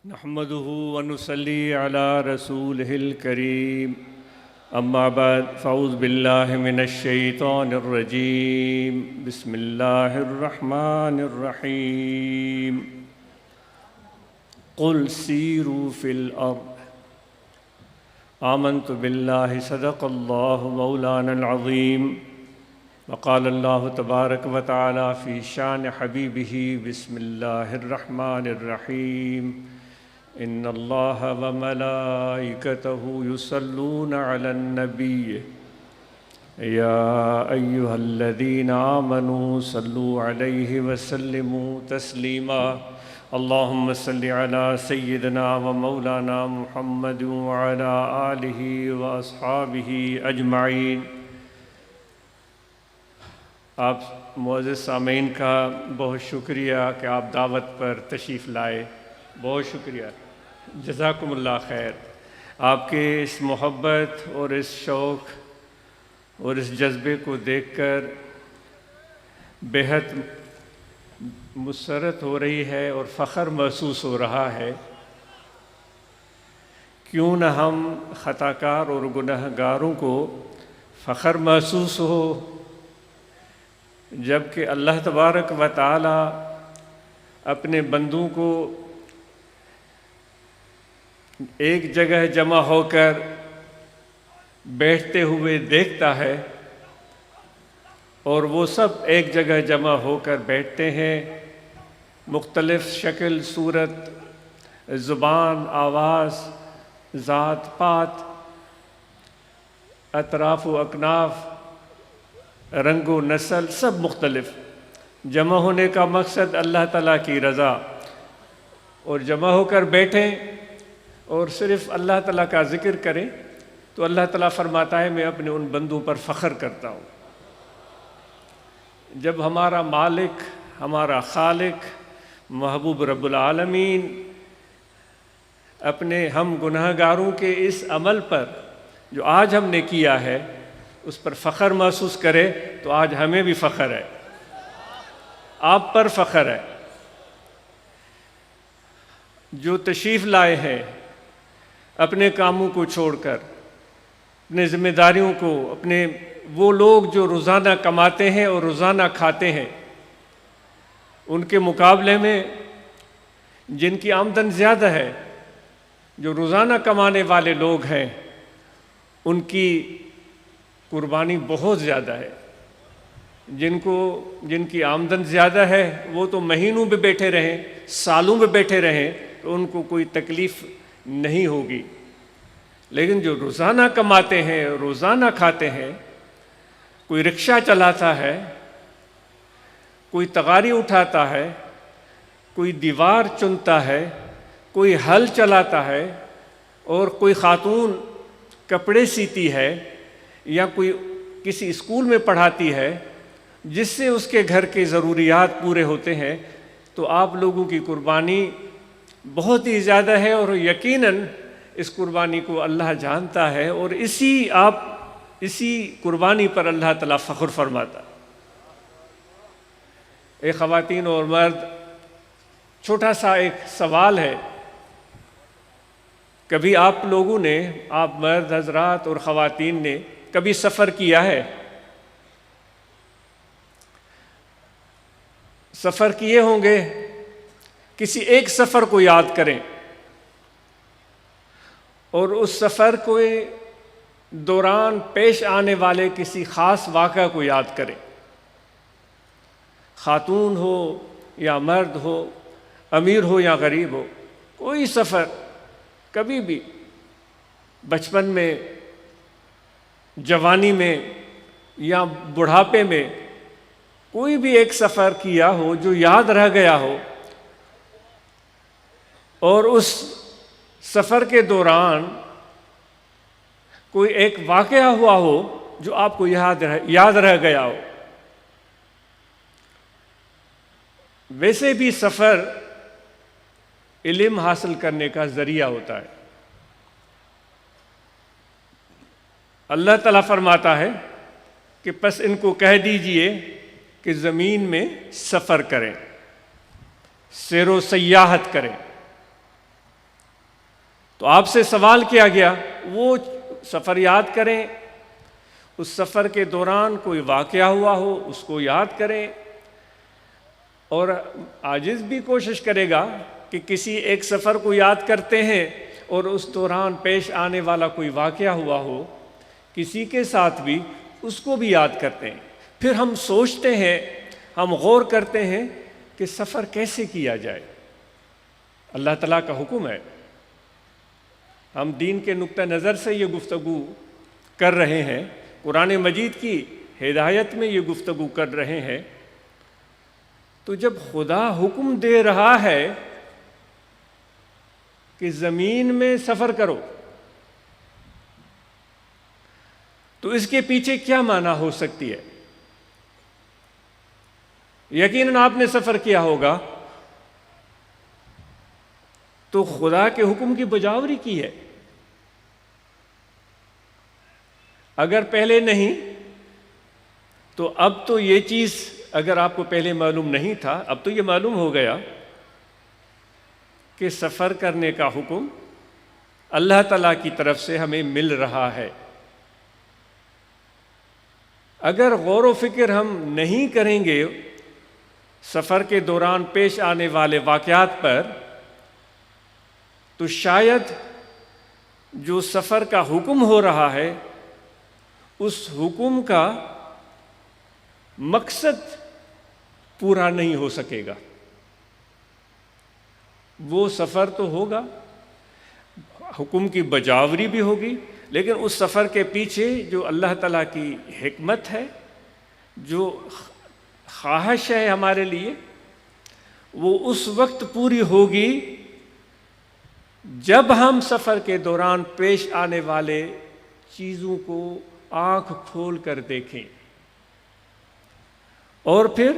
نحمده ونصلي على رسوله الكريم اما بعد فاعوذ بالله من الشيطان الرجيم بسم الله الرحمن الرحيم قل سيروا في الأرض آمنت بالله صدق الله مولانا العظيم وقال الله تبارك وتعالى في شان حبيبه بسم الله الرحمن الرحيم إن الله وملائكته يصلون على النبي يا أيها الذين آمنوا صلوا عليه وسلموا تسليما اللهم صل على سيدنا ومولانا محمد وعلى آله وأصحابه أجمعين۔ آپ معزز سامعین کا بہت شکریہ کہ آپ دعوت پر تشریف لائے، بہت شکریہ، جزاکم اللہ خیر۔ آپ کے اس محبت اور اس شوق اور اس جذبے کو دیکھ کر بیحد مسرت ہو رہی ہے اور فخر محسوس ہو رہا ہے۔ کیوں نہ ہم خطاکار اور گنہگاروں کو فخر محسوس ہو، جب کہ اللہ تبارک و تعالی اپنے بندوں کو ایک جگہ جمع ہو کر بیٹھتے ہوئے دیکھتا ہے، اور وہ سب ایک جگہ جمع ہو کر بیٹھتے ہیں، مختلف شکل، صورت، زبان، آواز، ذات پات، اطراف و اکناف، رنگ و نسل، سب مختلف۔ جمع ہونے کا مقصد اللہ تعالیٰ کی رضا، اور جمع ہو کر بیٹھیں اور صرف اللہ تعالیٰ کا ذکر کریں تو اللہ تعالیٰ فرماتا ہے میں اپنے ان بندوں پر فخر کرتا ہوں۔ جب ہمارا مالک، ہمارا خالق، محبوب رب العالمین اپنے ہم گنہگاروں کے اس عمل پر جو آج ہم نے کیا ہے اس پر فخر محسوس کرے تو آج ہمیں بھی فخر ہے، آپ پر فخر ہے۔ جو تشریف لائے ہیں اپنے کاموں کو چھوڑ کر، اپنے ذمہ داریوں کو، اپنے وہ لوگ جو روزانہ کماتے ہیں اور روزانہ کھاتے ہیں، ان کے مقابلے میں جن کی آمدن زیادہ ہے، جو روزانہ کمانے والے لوگ ہیں، ان کی قربانی بہت زیادہ ہے۔ جن کی آمدن زیادہ ہے وہ تو مہینوں میں بیٹھے رہیں، سالوں میں بیٹھے رہیں تو ان کو کوئی تکلیف نہیں ہوگی، لیکن جو روزانہ کماتے ہیں، روزانہ کھاتے ہیں، کوئی رکشہ چلاتا ہے، کوئی تغاری اٹھاتا ہے، کوئی دیوار چنتا ہے، کوئی ہل چلاتا ہے، اور کوئی خاتون کپڑے سیتی ہے یا کوئی کسی اسکول میں پڑھاتی ہے جس سے اس کے گھر کے ضروریات پورے ہوتے ہیں، تو آپ لوگوں کی قربانی بہت ہی زیادہ ہے، اور یقیناً اس قربانی کو اللہ جانتا ہے، اور اسی قربانی پر اللہ تعالیٰ فخر فرماتا۔ اے خواتین اور مرد، چھوٹا سا ایک سوال ہے، کبھی آپ لوگوں نے، آپ مرد حضرات اور خواتین نے کبھی سفر کیا ہے؟ سفر کیے ہوں گے، کسی ایک سفر کو یاد کریں اور اس سفر کو دوران پیش آنے والے کسی خاص واقعہ کو یاد کریں۔ خاتون ہو یا مرد ہو، امیر ہو یا غریب ہو، کوئی سفر کبھی بھی بچپن میں، جوانی میں یا بڑھاپے میں کوئی بھی ایک سفر کیا ہو جو یاد رہ گیا ہو، اور اس سفر کے دوران کوئی ایک واقعہ ہوا ہو جو آپ کو یاد رہ گیا ہو۔ ویسے بھی سفر علم حاصل کرنے کا ذریعہ ہوتا ہے۔ اللہ تعالیٰ فرماتا ہے کہ پس ان کو کہہ دیجئے کہ زمین میں سفر کریں، سیر و سیاحت کریں۔ تو آپ سے سوال کیا گیا وہ سفر یاد کریں، اس سفر کے دوران کوئی واقعہ ہوا ہو اس کو یاد کریں، اور عاجز بھی کوشش کرے گا کہ کسی ایک سفر کو یاد کرتے ہیں اور اس دوران پیش آنے والا کوئی واقعہ ہوا ہو کسی کے ساتھ بھی اس کو بھی یاد کرتے ہیں۔ پھر ہم سوچتے ہیں، ہم غور کرتے ہیں کہ سفر کیسے کیا جائے۔ اللہ تعالیٰ کا حکم ہے، ہم دین کے نقطہ نظر سے یہ گفتگو کر رہے ہیں، قرآن مجید کی ہدایت میں یہ گفتگو کر رہے ہیں۔ تو جب خدا حکم دے رہا ہے کہ زمین میں سفر کرو، تو اس کے پیچھے کیا معنی ہو سکتی ہے؟ یقیناً آپ نے سفر کیا ہوگا تو خدا کے حکم کی بجاوری کی ہے۔ اگر پہلے نہیں تو اب تو یہ چیز، اگر آپ کو پہلے معلوم نہیں تھا اب تو یہ معلوم ہو گیا کہ سفر کرنے کا حکم اللہ تعالیٰ کی طرف سے ہمیں مل رہا ہے۔ اگر غور و فکر ہم نہیں کریں گے سفر کے دوران پیش آنے والے واقعات پر، تو شاید جو سفر کا حکم ہو رہا ہے اس حکم کا مقصد پورا نہیں ہو سکے گا۔ وہ سفر تو ہوگا، حکم کی بجاوری بھی ہوگی، لیکن اس سفر کے پیچھے جو اللہ تعالیٰ کی حکمت ہے، جو خواہش ہے ہمارے لیے، وہ اس وقت پوری ہوگی جب ہم سفر کے دوران پیش آنے والے چیزوں کو آنکھ کھول کر دیکھیں اور پھر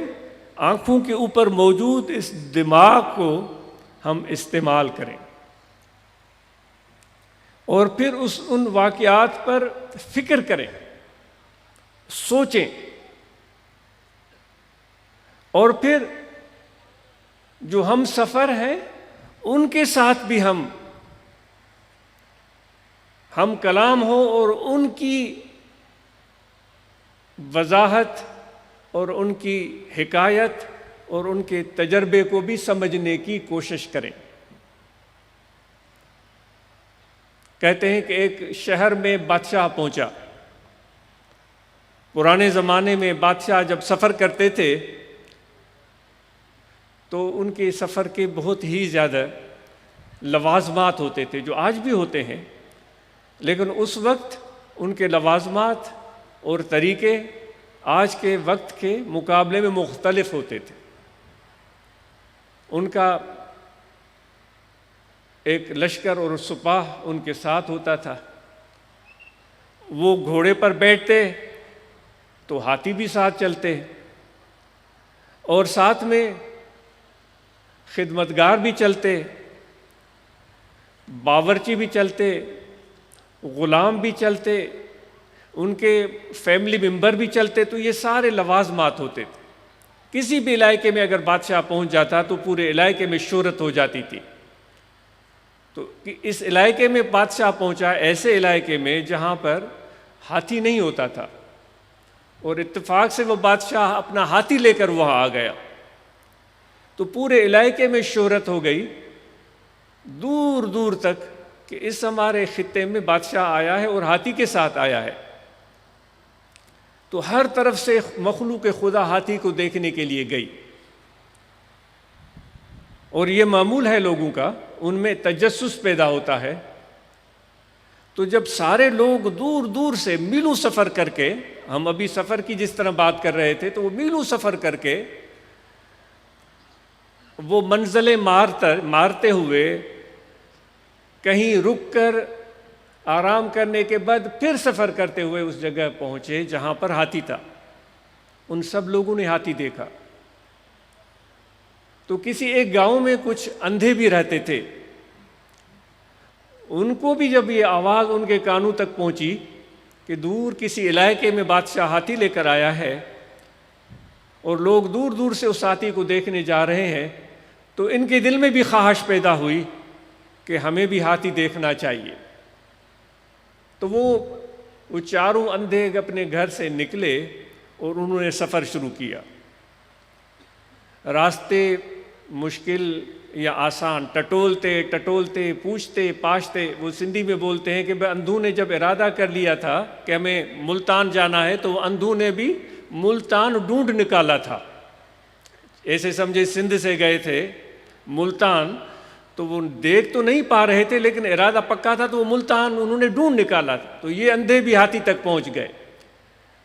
آنکھوں کے اوپر موجود اس دماغ کو ہم استعمال کریں اور پھر ان واقعات پر فکر کریں، سوچیں، اور پھر جو ہم سفر ہیں ان کے ساتھ بھی ہم کلام ہو اور ان کی وضاحت اور ان کی حکایت اور ان کے تجربے کو بھی سمجھنے کی کوشش کریں۔ کہتے ہیں کہ ایک شہر میں بادشاہ پہنچا۔ پرانے زمانے میں بادشاہ جب سفر کرتے تھے تو ان کے سفر کے بہت ہی زیادہ لوازمات ہوتے تھے، جو آج بھی ہوتے ہیں، لیکن اس وقت ان کے لوازمات اور طریقے آج کے وقت کے مقابلے میں مختلف ہوتے تھے۔ ان کا ایک لشکر اور سپاہ ان کے ساتھ ہوتا تھا۔ وہ گھوڑے پر بیٹھتے تو ہاتھی بھی ساتھ چلتے اور ساتھ میں خدمتگار بھی چلتے، باورچی بھی چلتے، غلام بھی چلتے، ان کے فیملی ممبر بھی چلتے، تو یہ سارے لوازمات ہوتے تھے۔ کسی بھی علاقے میں اگر بادشاہ پہنچ جاتا تو پورے علاقے میں شہرت ہو جاتی تھی۔ تو اس علاقے میں بادشاہ پہنچا، ایسے علاقے میں جہاں پر ہاتھی نہیں ہوتا تھا، اور اتفاق سے وہ بادشاہ اپنا ہاتھی لے کر وہاں آ گیا، تو پورے علاقے میں شہرت ہو گئی دور دور تک کہ اس ہمارے خطے میں بادشاہ آیا ہے اور ہاتھی کے ساتھ آیا ہے۔ تو ہر طرف سے مخلوق خدا ہاتھی کو دیکھنے کے لیے گئی، اور یہ معمول ہے لوگوں کا، ان میں تجسس پیدا ہوتا ہے۔ تو جب سارے لوگ دور دور سے میلوں سفر کر کے، ہم ابھی سفر کی جس طرح بات کر رہے تھے، تو وہ میلوں سفر کر کے وہ منزلیں مارتے ہوئے کہیں رک کر آرام کرنے کے بعد پھر سفر کرتے ہوئے اس جگہ پہنچے جہاں پر ہاتھی تھا۔ ان سب لوگوں نے ہاتھی دیکھا۔ تو کسی ایک گاؤں میں کچھ اندھے بھی رہتے تھے، ان کو بھی جب یہ آواز ان کے کانوں تک پہنچی کہ دور کسی علاقے میں بادشاہ ہاتھی لے کر آیا ہے اور لوگ دور دور سے اس ہاتھی کو دیکھنے جا رہے ہیں، تو ان کے دل میں بھی خواہش پیدا ہوئی کہ ہمیں بھی ہاتھی دیکھنا چاہیے۔ تو وہ چاروں اندھے اپنے گھر سے نکلے اور انہوں نے سفر شروع کیا۔ راستے مشکل یا آسان، ٹٹولتے ٹٹولتے، پوچھتے پاچھتے، وہ سندھی میں بولتے ہیں کہ اندھوں نے جب ارادہ کر لیا تھا کہ ہمیں ملتان جانا ہے تو اندھوں نے بھی ملتان ڈھونڈ نکالا تھا۔ ایسے سمجھے سندھ سے گئے تھے ملتان، تو وہ دیکھ تو نہیں پا رہے تھے لیکن ارادہ پکا تھا، تو وہ ملتان انہوں نے ڈھونڈ نکالا تھا۔ تو یہ اندھے بھی ہاتھی تک پہنچ گئے،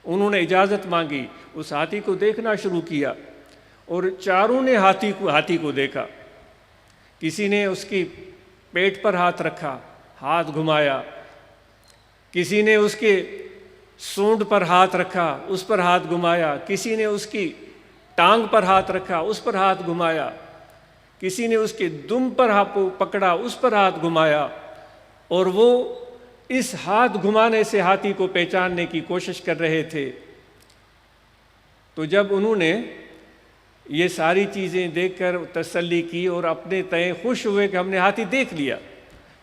انہوں نے اجازت مانگی، اس ہاتھی کو دیکھنا شروع کیا، اور چاروں نے ہاتھی کو دیکھا۔ کسی نے اس کی پیٹ پر ہاتھ رکھا، ہاتھ گھمایا، کسی نے اس کے سونڈ پر ہاتھ رکھا، اس پر ہاتھ گھمایا، کسی نے اس کی ٹانگ پر ہاتھ رکھا، اس پر ہاتھ گھمایا، کسی نے اس کے دم پر ہاتھ پکڑا، اس پر ہاتھ گھمایا، اور وہ اس ہاتھ گھمانے سے ہاتھی کو پہچاننے کی کوشش کر رہے تھے۔ تو جب انہوں نے یہ ساری چیزیں دیکھ کر تسلی کی اور اپنے تئیں خوش ہوئے کہ ہم نے ہاتھی دیکھ لیا،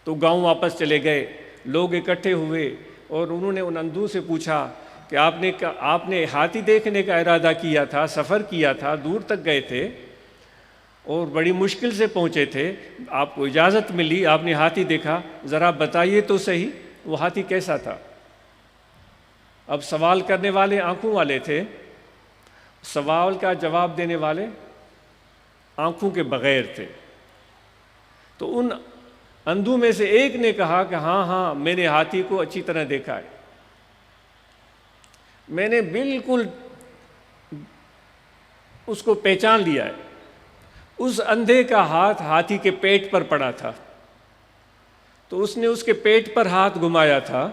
تو گاؤں واپس چلے گئے۔ لوگ اکٹھے ہوئے اور انہوں نے ان اندھوں سے پوچھا کہ آپ نے ہاتھی دیکھنے کا ارادہ کیا تھا، سفر کیا تھا، دور تک گئے تھے اور بڑی مشکل سے پہنچے تھے، آپ کو اجازت ملی، آپ نے ہاتھی دیکھا، ذرا بتائیے تو صحیح وہ ہاتھی کیسا تھا۔ اب سوال کرنے والے آنکھوں والے تھے، سوال کا جواب دینے والے آنکھوں کے بغیر تھے۔ تو ان اندھوں میں سے ایک نے کہا کہ ہاں میں نے ہاتھی کو اچھی طرح دیکھا ہے، میں نے بالکل اس کو پہچان لیا ہے۔ اس اندھے کا ہاتھ ہاتھی کے پیٹ پر پڑا تھا، تو اس نے اس کے پیٹ پر ہاتھ گھمایا تھا،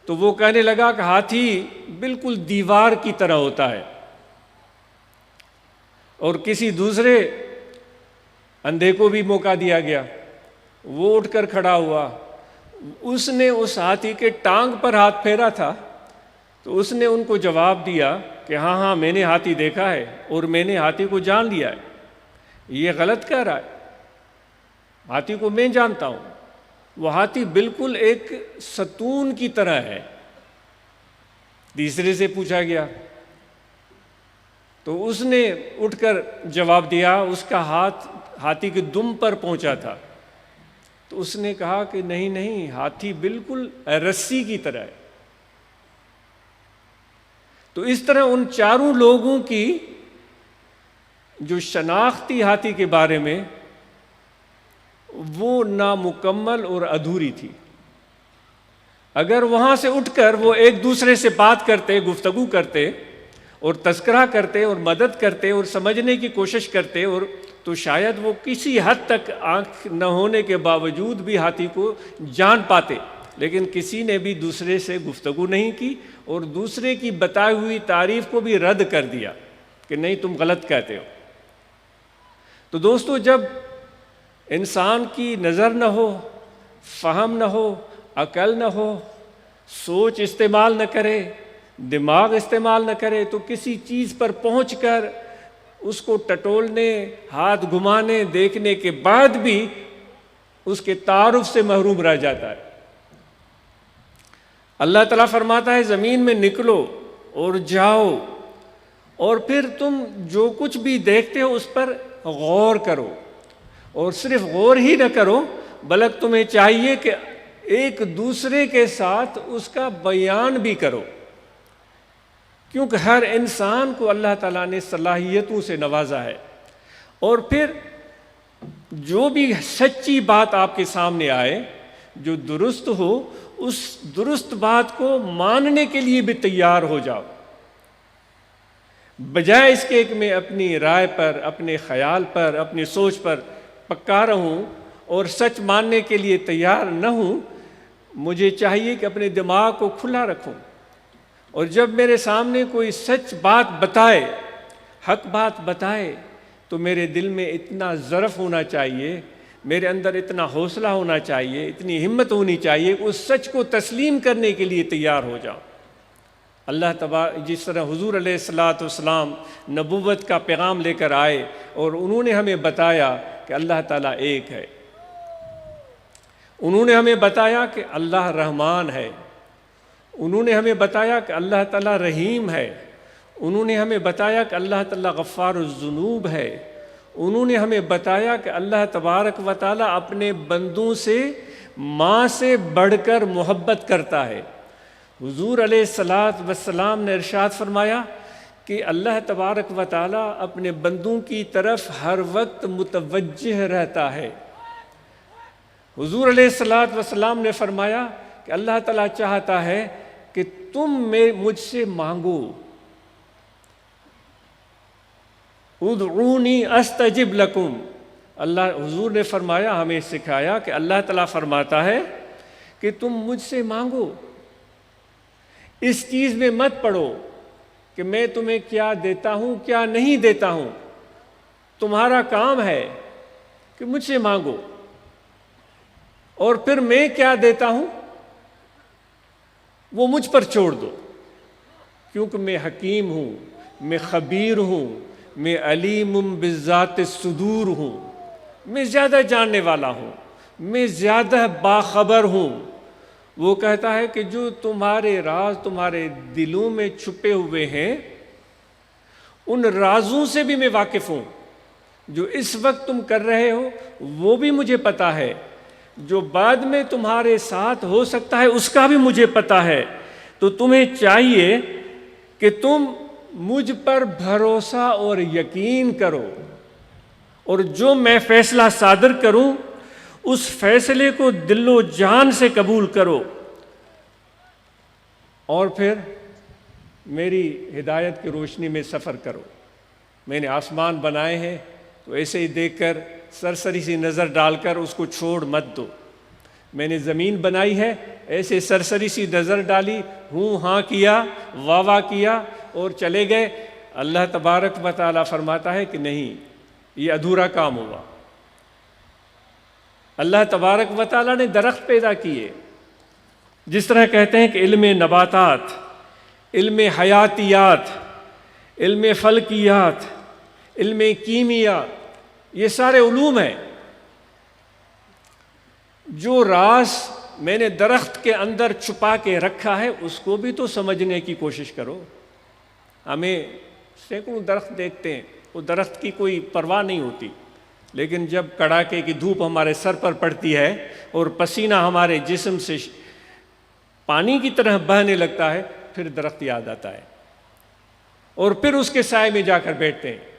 تو وہ کہنے لگا کہ ہاتھی بالکل دیوار کی طرح ہوتا ہے۔ اور کسی دوسرے اندھے کو بھی موقع دیا گیا، وہ اٹھ کر کھڑا ہوا، اس نے اس ہاتھی کے ٹانگ پر ہاتھ پھیرا تھا، تو اس نے ان کو جواب دیا کہ ہاں میں نے ہاتھی دیکھا ہے اور میں نے ہاتھی کو جان لیا ہے۔ یہ غلط کہہ رہا ہے، ہاتھی کو میں جانتا ہوں، وہ ہاتھی بالکل ایک ستون کی طرح ہے۔ تیسرے سے پوچھا گیا تو اس نے اٹھ کر جواب دیا، اس کا ہاتھ ہاتھی کے دم پر پہنچا تھا۔ تو اس نے کہا کہ نہیں، ہاتھی بالکل رسی کی طرح ہے۔ تو اس طرح ان چاروں لوگوں کی جو شناخت تھی ہاتھی کے بارے میں، وہ نامکمل اور ادھوری تھی۔ اگر وہاں سے اٹھ کر وہ ایک دوسرے سے بات کرتے، گفتگو کرتے اور تذکرہ کرتے اور مدد کرتے اور سمجھنے کی کوشش کرتے، اور تو شاید وہ کسی حد تک آنکھ نہ ہونے کے باوجود بھی ہاتھی کو جان پاتے، لیکن کسی نے بھی دوسرے سے گفتگو نہیں کی اور دوسرے کی بتائی ہوئی تعریف کو بھی رد کر دیا کہ نہیں تم غلط کہتے ہو۔ تو دوستو، جب انسان کی نظر نہ ہو، فہم نہ ہو، عقل نہ ہو، سوچ استعمال نہ کرے، دماغ استعمال نہ کرے، تو کسی چیز پر پہنچ کر اس کو ٹٹولنے، ہاتھ گھمانے، دیکھنے کے بعد بھی اس کے تعارف سے محروم رہ جاتا ہے۔ اللہ تعالیٰ فرماتا ہے زمین میں نکلو اور جاؤ، اور پھر تم جو کچھ بھی دیکھتے ہو اس پر غور کرو، اور صرف غور ہی نہ کرو بلکہ تمہیں چاہیے کہ ایک دوسرے کے ساتھ اس کا بیان بھی کرو، کیونکہ ہر انسان کو اللہ تعالیٰ نے صلاحیتوں سے نوازا ہے۔ اور پھر جو بھی سچی بات آپ کے سامنے آئے، جو درست ہو، اس درست بات کو ماننے کے لیے بھی تیار ہو جاؤ، بجائے اس کے کہ میں اپنی رائے پر، اپنے خیال پر، اپنی سوچ پر پکا رہوں اور سچ ماننے کے لیے تیار نہ ہوں۔ مجھے چاہیے کہ اپنے دماغ کو کھلا رکھوں، اور جب میرے سامنے کوئی سچ بات بتائے، حق بات بتائے، تو میرے دل میں اتنا ظرف ہونا چاہیے، میرے اندر اتنا حوصلہ ہونا چاہیے، اتنی ہمت ہونی چاہیے کہ اس سچ کو تسلیم کرنے کے لیے تیار ہو جاؤ۔ اللہ تبارک، جس طرح حضور علیہ الصلوۃ والسلام نبوت کا پیغام لے کر آئے اور انہوں نے ہمیں بتایا کہ اللہ تعالیٰ ایک ہے، انہوں نے ہمیں بتایا کہ اللہ رحمان ہے، انہوں نے ہمیں بتایا کہ اللہ تعالیٰ رحیم ہے، انہوں نے ہمیں بتایا کہ اللہ تعالیٰ غفار الذنوب ہے، انہوں نے ہمیں بتایا کہ اللہ تبارک و تعالیٰ اپنے بندوں سے ماں سے بڑھ کر محبت کرتا ہے۔ حضور علیہ الصلاۃ والسلام نے ارشاد فرمایا کہ اللہ تبارک و تعالیٰ اپنے بندوں کی طرف ہر وقت متوجہ رہتا ہے۔ حضور علیہ الصلاۃ والسلام نے فرمایا کہ اللہ تعالیٰ چاہتا ہے کہ تم مجھ سے مانگو، ادعونی استجب لکم۔ حضور نے فرمایا، ہمیں سکھایا کہ اللہ تعالیٰ فرماتا ہے کہ تم مجھ سے مانگو، اس چیز میں مت پڑو کہ میں تمہیں کیا دیتا ہوں کیا نہیں دیتا ہوں، تمہارا کام ہے کہ مجھ سے مانگو، اور پھر میں کیا دیتا ہوں وہ مجھ پر چھوڑ دو، کیونکہ میں حکیم ہوں، میں خبیر ہوں، میں علیم بذات الصدور ہوں، میں زیادہ جاننے والا ہوں، میں زیادہ باخبر ہوں۔ وہ کہتا ہے کہ جو تمہارے راز تمہارے دلوں میں چھپے ہوئے ہیں ان رازوں سے بھی میں واقف ہوں، جو اس وقت تم کر رہے ہو وہ بھی مجھے پتہ ہے، جو بعد میں تمہارے ساتھ ہو سکتا ہے اس کا بھی مجھے پتہ ہے۔ تو تمہیں چاہیے کہ تم مجھ پر بھروسہ اور یقین کرو، اور جو میں فیصلہ صادر کروں اس فیصلے کو دل و جان سے قبول کرو، اور پھر میری ہدایت کی روشنی میں سفر کرو۔ میں نے آسمان بنائے ہیں تو ایسے ہی دیکھ کر سرسری سی نظر ڈال کر اس کو چھوڑ مت دو۔ میں نے زمین بنائی ہے، ایسے سرسری سی نظر ڈالی، ہوں ہاں کیا، واہ واہ کیا اور چلے گئے۔ اللہ تبارک و تعالیٰ فرماتا ہے کہ نہیں، یہ ادھورا کام ہوا۔ اللہ تبارک و تعالیٰ نے درخت پیدا کیے، جس طرح کہتے ہیں کہ علم نباتات، علم حیاتیات، علم فلکیات، علم کیمیا، یہ سارے علوم ہیں۔ جو راز میں نے درخت کے اندر چھپا کے رکھا ہے اس کو بھی تو سمجھنے کی کوشش کرو۔ ہمیں سینکڑوں درخت دیکھتے ہیں، وہ درخت کی کوئی پرواہ نہیں ہوتی، لیکن جب کڑاکے کی دھوپ ہمارے سر پر پڑتی ہے اور پسینہ ہمارے جسم سے پانی کی طرح بہنے لگتا ہے، پھر درخت یاد آتا ہے اور پھر اس کے سائے میں جا کر بیٹھتے ہیں۔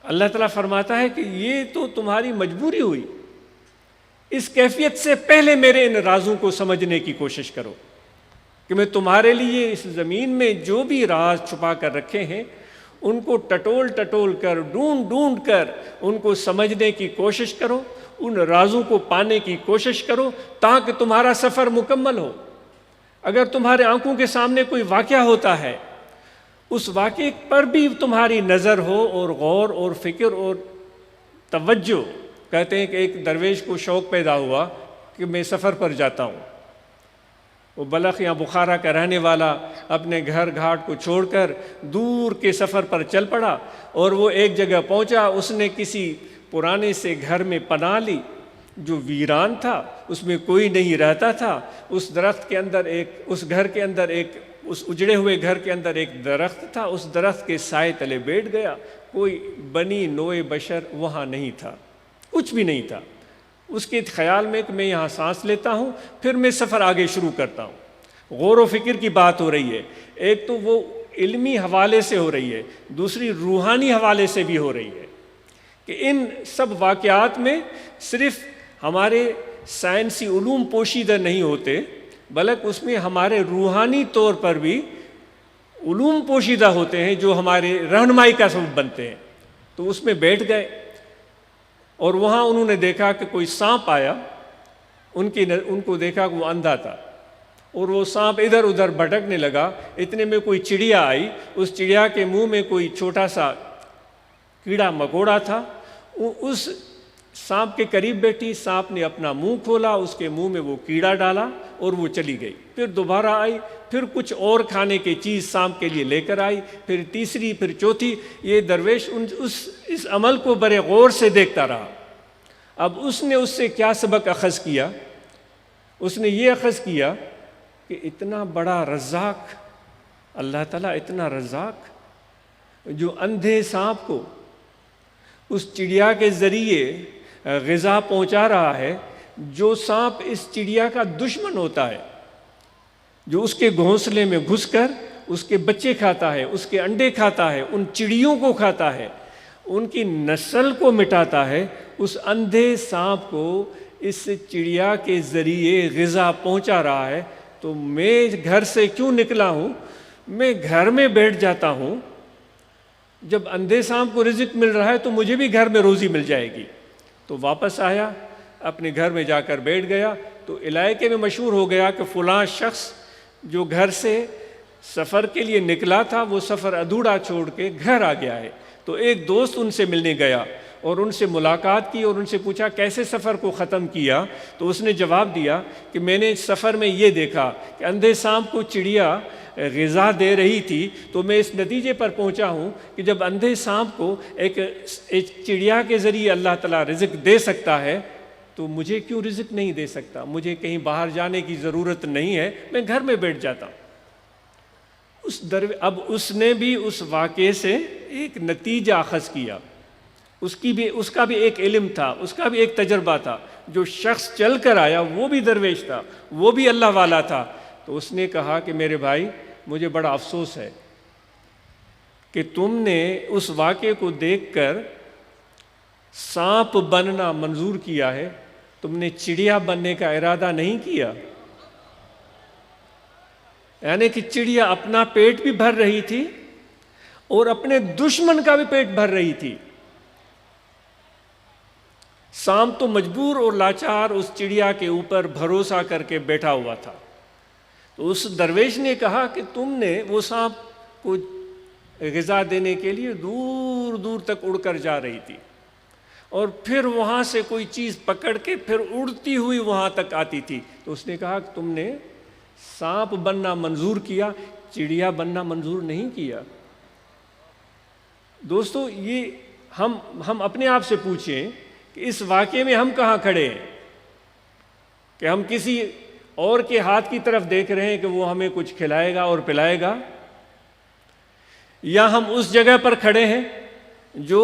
اللہ تعالیٰ فرماتا ہے کہ یہ تو تمہاری مجبوری ہوئی، اس کیفیت سے پہلے میرے ان رازوں کو سمجھنے کی کوشش کرو کہ میں تمہارے لیے اس زمین میں جو بھی راز چھپا کر رکھے ہیں ان کو ٹٹول ٹٹول کر، ڈھونڈ ڈھونڈ کر ان کو سمجھنے کی کوشش کرو، ان رازوں کو پانے کی کوشش کرو تاکہ تمہارا سفر مکمل ہو۔ اگر تمہارے آنکھوں کے سامنے کوئی واقعہ ہوتا ہے، اس واقعے پر بھی تمہاری نظر ہو اور غور اور فکر اور توجہ۔ کہتے ہیں کہ ایک درویش کو شوق پیدا ہوا کہ میں سفر پر جاتا ہوں۔ وہ بلخ یا بخارا کا رہنے والا اپنے گھر گھاٹ کو چھوڑ کر دور کے سفر پر چل پڑا، اور وہ ایک جگہ پہنچا، اس نے کسی پرانے سے گھر میں پناہ لی جو ویران تھا، اس میں کوئی نہیں رہتا تھا۔ اس درخت کے اندر اس اجڑے ہوئے گھر کے اندر ایک درخت تھا، اس درخت کے سائے تلے بیٹھ گیا۔ کوئی بنی نوع بشر وہاں نہیں تھا، کچھ بھی نہیں تھا۔ اس کے خیال میں کہ میں یہاں سانس لیتا ہوں، پھر میں سفر آگے شروع کرتا ہوں۔ غور و فکر کی بات ہو رہی ہے، ایک تو وہ علمی حوالے سے ہو رہی ہے، دوسری روحانی حوالے سے بھی ہو رہی ہے کہ ان سب واقعات میں صرف ہمارے سائنسی علوم پوشیدہ نہیں ہوتے، بلکہ اس میں ہمارے روحانی طور پر بھی علوم پوشیدہ ہوتے ہیں جو ہمارے رہنمائی کا سبب بنتے ہیں۔ تو اس میں بیٹھ گئے اور وہاں انہوں نے دیکھا کہ کوئی سانپ آیا، ان کو دیکھا کہ وہ اندھا تھا، اور وہ سانپ ادھر ادھر بھٹکنے لگا۔ اتنے میں کوئی چڑیا آئی، اس چڑیا کے منہ میں کوئی چھوٹا سا کیڑا مکوڑا تھا، اس سانپ کے قریب بیٹھی، سانپ نے اپنا منہ کھولا، اس کے منہ میں وہ کیڑا ڈالا اور وہ چلی گئی۔ پھر دوبارہ آئی، پھر کچھ اور کھانے کی چیز سانپ کے لیے لے کر آئی، پھر تیسری، پھر چوتھی۔ یہ درویش اس عمل کو بڑے غور سے دیکھتا رہا۔ اب اس نے اس سے کیا سبق اخذ کیا اس نے یہ اخذ کیا کہ اتنا بڑا رزاق، اللہ تعالیٰ اتنا رزاق، جو اندھے سانپ کو اس چڑیا کے ذریعے غذا پہنچا رہا ہے، جو سانپ اس چڑیا کا دشمن ہوتا ہے، جو اس کے گھونسلے میں گھس کر اس کے بچے کھاتا ہے، اس کے انڈے کھاتا ہے، ان چڑیوں کو کھاتا ہے، ان کی نسل کو مٹاتا ہے، اس اندھے سانپ کو اس چڑیا کے ذریعے غذا پہنچا رہا ہے، تو میں گھر سے کیوں نکلا ہوں؟ میں گھر میں بیٹھ جاتا ہوں، جب اندھے سانپ کو رزق مل رہا ہے تو مجھے بھی گھر میں روزی مل جائے گی۔ تو واپس آیا، اپنے گھر میں جا کر بیٹھ گیا، تو علاقے میں مشہور ہو گیا کہ فلاں شخص جو گھر سے سفر کے لیے نکلا تھا وہ سفر ادھورا چھوڑ کے گھر آ گیا ہے۔ تو ایک دوست ان سے ملنے گیا اور ان سے ملاقات کی اور ان سے پوچھا کیسے سفر کو ختم کیا؟ تو اس نے جواب دیا کہ میں نے سفر میں یہ دیکھا کہ اندھے سانپ کو چڑیا غذا دے رہی تھی، تو میں اس نتیجے پر پہنچا ہوں کہ جب اندھے سانپ کو ایک چڑیا کے ذریعے اللہ تعالیٰ رزق دے سکتا ہے تو مجھے کیوں رزق نہیں دے سکتا؟ مجھے کہیں باہر جانے کی ضرورت نہیں ہے، میں گھر میں بیٹھ جاتا ہوں۔ اب اس نے بھی اس واقعے سے ایک نتیجہ اخذ کیا، اس کا بھی ایک علم تھا، اس کا بھی ایک تجربہ تھا۔ جو شخص چل کر آیا وہ بھی درویش تھا، وہ بھی اللہ والا تھا۔ تو اس نے کہا کہ میرے بھائی، مجھے بڑا افسوس ہے کہ تم نے اس واقعے کو دیکھ کر سانپ بننا منظور کیا ہے، تم نے چڑیا بننے کا ارادہ نہیں کیا۔ یعنی کہ چڑیا اپنا پیٹ بھی بھر رہی تھی اور اپنے دشمن کا بھی پیٹ بھر رہی تھی۔ سانپ تو مجبور اور لاچار اس چڑیا کے اوپر بھروسہ کر کے بیٹھا ہوا تھا۔ تو اس درویش نے کہا کہ تم نے وہ سانپ کو غذا دینے کے لیے دور دور تک اڑ کر جا رہی تھی، اور پھر وہاں سے کوئی چیز پکڑ کے پھر اڑتی ہوئی وہاں تک آتی تھی۔ تو اس نے کہا کہ تم نے سانپ بننا منظور کیا، چڑیا بننا منظور نہیں کیا۔ دوستو، یہ ہم اپنے آپ سے پوچھیں کہ اس واقعے میں ہم کہاں کھڑے ہیں؟ کہ ہم کسی اور کے ہاتھ کی طرف دیکھ رہے ہیں کہ وہ ہمیں کچھ کھلائے گا اور پلائے گا، یا ہم اس جگہ پر کھڑے ہیں جو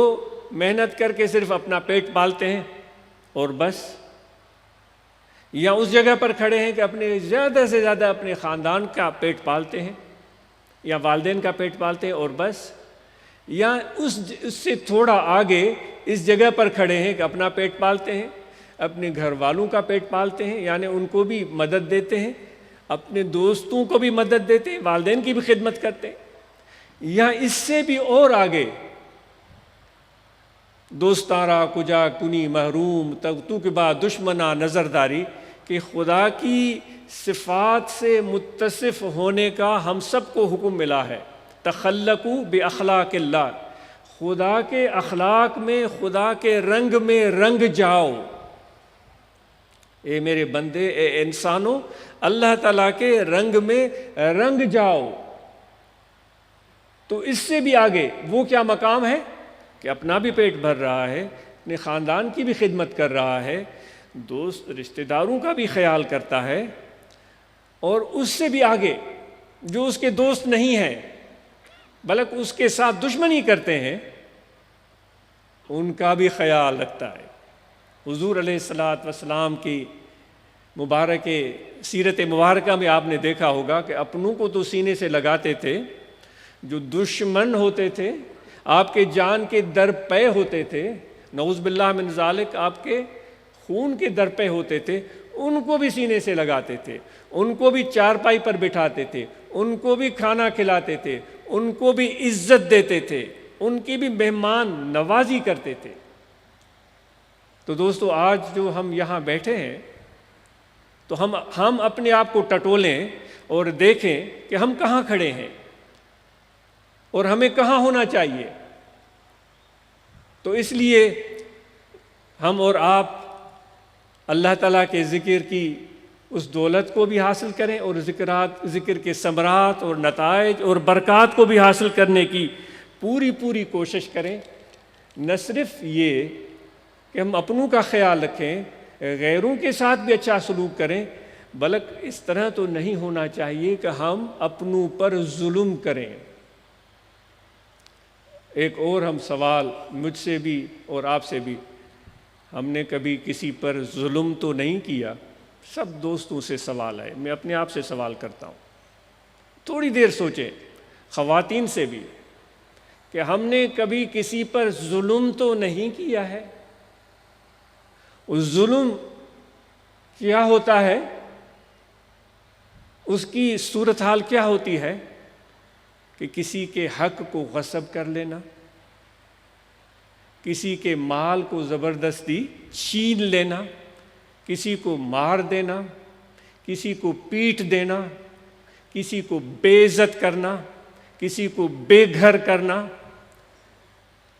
محنت کر کے صرف اپنا پیٹ پالتے ہیں اور بس، یا اس جگہ پر کھڑے ہیں کہ اپنے زیادہ سے زیادہ اپنے خاندان کا پیٹ پالتے ہیں یا والدین کا پیٹ پالتے ہیں اور بس، یا اس سے تھوڑا آگے اس جگہ پر کھڑے ہیں کہ اپنا پیٹ پالتے ہیں، اپنے گھر والوں کا پیٹ پالتے ہیں، یعنی ان کو بھی مدد دیتے ہیں، اپنے دوستوں کو بھی مدد دیتے ہیں، والدین کی بھی خدمت کرتے ہیں، یا اس سے بھی اور آگے دوستارا کجا کنی محروم تو کے بعد دشمنا نظرداری، کہ خدا کی صفات سے متصف ہونے کا ہم سب کو حکم ملا ہے۔ تخلقوا باخلاق اللہ، خدا کے اخلاق میں، خدا کے رنگ میں رنگ جاؤ۔ اے میرے بندے، اے انسانوں، اللہ تعالیٰ کے رنگ میں رنگ جاؤ۔ تو اس سے بھی آگے وہ کیا مقام ہے کہ اپنا بھی پیٹ بھر رہا ہے، اپنے خاندان کی بھی خدمت کر رہا ہے، دوست رشتہ داروں کا بھی خیال کرتا ہے، اور اس سے بھی آگے جو اس کے دوست نہیں ہیں بلکہ اس کے ساتھ دشمنی کرتے ہیں، ان کا بھی خیال رکھتا ہے۔ حضور علیہ الصلوۃ والسلام کی مبارک سیرت مبارکہ میں آپ نے دیکھا ہوگا کہ اپنوں کو تو سینے سے لگاتے تھے، جو دشمن ہوتے تھے، آپ کے جان کے در پے ہوتے تھے، نعوذ باللہ من ذالک، آپ کے خون کے در پے ہوتے تھے، ان کو بھی سینے سے لگاتے تھے، ان کو بھی چارپائی پر بٹھاتے تھے، ان کو بھی کھانا کھلاتے تھے، ان کو بھی عزت دیتے تھے، ان کی بھی مہمان نوازی کرتے تھے۔ تو دوستو، آج جو ہم یہاں بیٹھے ہیں تو ہم اپنے آپ کو ٹٹولیں اور دیکھیں کہ ہم کہاں کھڑے ہیں اور ہمیں کہاں ہونا چاہیے۔ تو اس لیے ہم اور آپ اللہ تعالیٰ کے ذکر کی اس دولت کو بھی حاصل کریں اور ذکر کے ثمرات اور نتائج اور برکات کو بھی حاصل کرنے کی پوری کوشش کریں۔ نہ صرف یہ کہ ہم اپنوں کا خیال رکھیں، غیروں کے ساتھ بھی اچھا سلوک کریں، بلکہ اس طرح تو نہیں ہونا چاہیے کہ ہم اپنوں پر ظلم کریں۔ ایک اور ہم سوال مجھ سے بھی اور آپ سے بھی، ہم نے کبھی کسی پر ظلم تو نہیں کیا؟ سب دوستوں سے سوال ہے، میں اپنے آپ سے سوال کرتا ہوں، تھوڑی دیر سوچیں، خواتین سے بھی، کہ ہم نے کبھی کسی پر ظلم تو نہیں کیا ہے؟ اس ظلم کیا ہوتا ہے؟ اس کی صورتحال کیا ہوتی ہے؟ کہ کسی کے حق کو غصب کر لینا، کسی کے مال کو زبردستی چھین لینا، کسی کو مار دینا، کسی کو پیٹ دینا، کسی کو بے عزت کرنا، کسی کو بے گھر کرنا،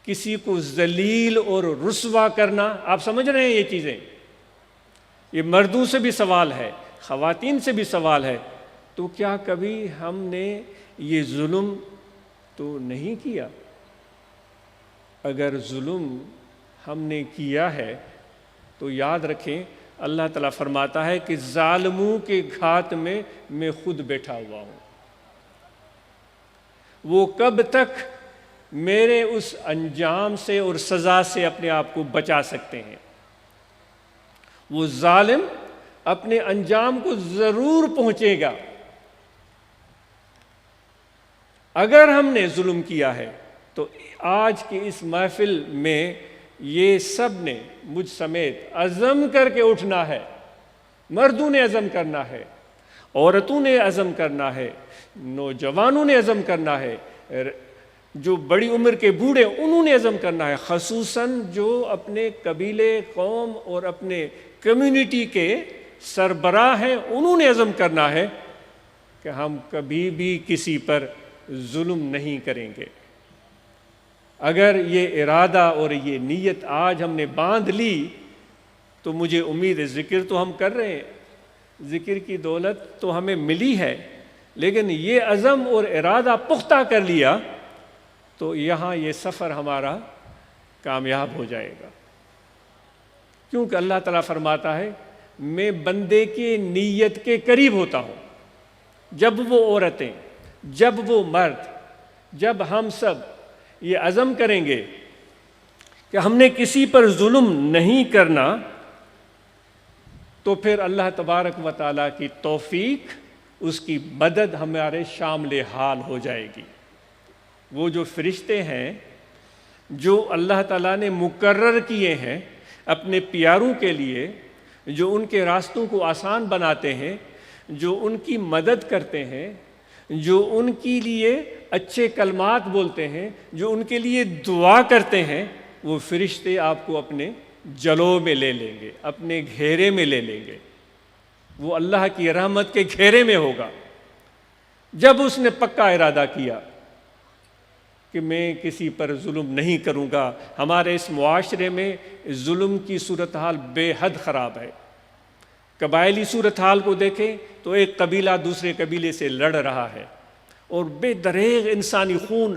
کسی کو ذلیل اور رسوا کرنا۔ آپ سمجھ رہے ہیں یہ چیزیں؟ یہ مردوں سے بھی سوال ہے، خواتین سے بھی سوال ہے، تو کیا کبھی ہم نے یہ ظلم تو نہیں کیا؟ اگر ظلم ہم نے کیا ہے تو یاد رکھیں اللہ تعالیٰ فرماتا ہے کہ ظالموں کے گھات میں خود بیٹھا ہوا ہوں۔ وہ کب تک میرے اس انجام سے اور سزا سے اپنے آپ کو بچا سکتے ہیں؟ وہ ظالم اپنے انجام کو ضرور پہنچے گا۔ اگر ہم نے ظلم کیا ہے تو آج کی اس محفل میں یہ سب نے مجھ سمیت عزم کر کے اٹھنا ہے۔ مردوں نے عزم کرنا ہے، عورتوں نے عزم کرنا ہے، نوجوانوں نے عزم کرنا ہے، جو بڑی عمر کے بوڑھے انہوں نے عزم کرنا ہے، خصوصاً جو اپنے قبیلے، قوم اور اپنے کمیونٹی کے سربراہ ہیں انہوں نے عزم کرنا ہے کہ ہم کبھی بھی کسی پر ظلم نہیں کریں گے۔ اگر یہ ارادہ اور یہ نیت آج ہم نے باندھ لی تو مجھے امید ہے، ذکر تو ہم کر رہے ہیں، ذکر کی دولت تو ہمیں ملی ہے، لیکن یہ عزم اور ارادہ پختہ کر لیا تو یہاں یہ سفر ہمارا کامیاب ہو جائے گا۔ کیونکہ اللہ تعالیٰ فرماتا ہے میں بندے کی نیت کے قریب ہوتا ہوں۔ جب وہ عورتیں، جب وہ مرد، جب ہم سب یہ عزم کریں گے کہ ہم نے کسی پر ظلم نہیں کرنا، تو پھر اللہ تبارک و تعالیٰ کی توفیق، اس کی مدد ہمارے شامل حال ہو جائے گی۔ وہ جو فرشتے ہیں جو اللہ تعالیٰ نے مقرر کیے ہیں اپنے پیاروں کے لیے، جو ان کے راستوں کو آسان بناتے ہیں، جو ان کی مدد کرتے ہیں، جو ان کے لیے اچھے کلمات بولتے ہیں، جو ان کے لیے دعا کرتے ہیں، وہ فرشتے آپ کو اپنے جلوں میں لے لیں گے، اپنے گھیرے میں لے لیں گے۔ وہ اللہ کی رحمت کے گھیرے میں ہوگا جب اس نے پکا ارادہ کیا کہ میں کسی پر ظلم نہیں کروں گا۔ ہمارے اس معاشرے میں ظلم کی صورتحال بے حد خراب ہے۔ قبائلی صورتحال کو دیکھیں تو ایک قبیلہ دوسرے قبیلے سے لڑ رہا ہے اور بے دریغ انسانی خون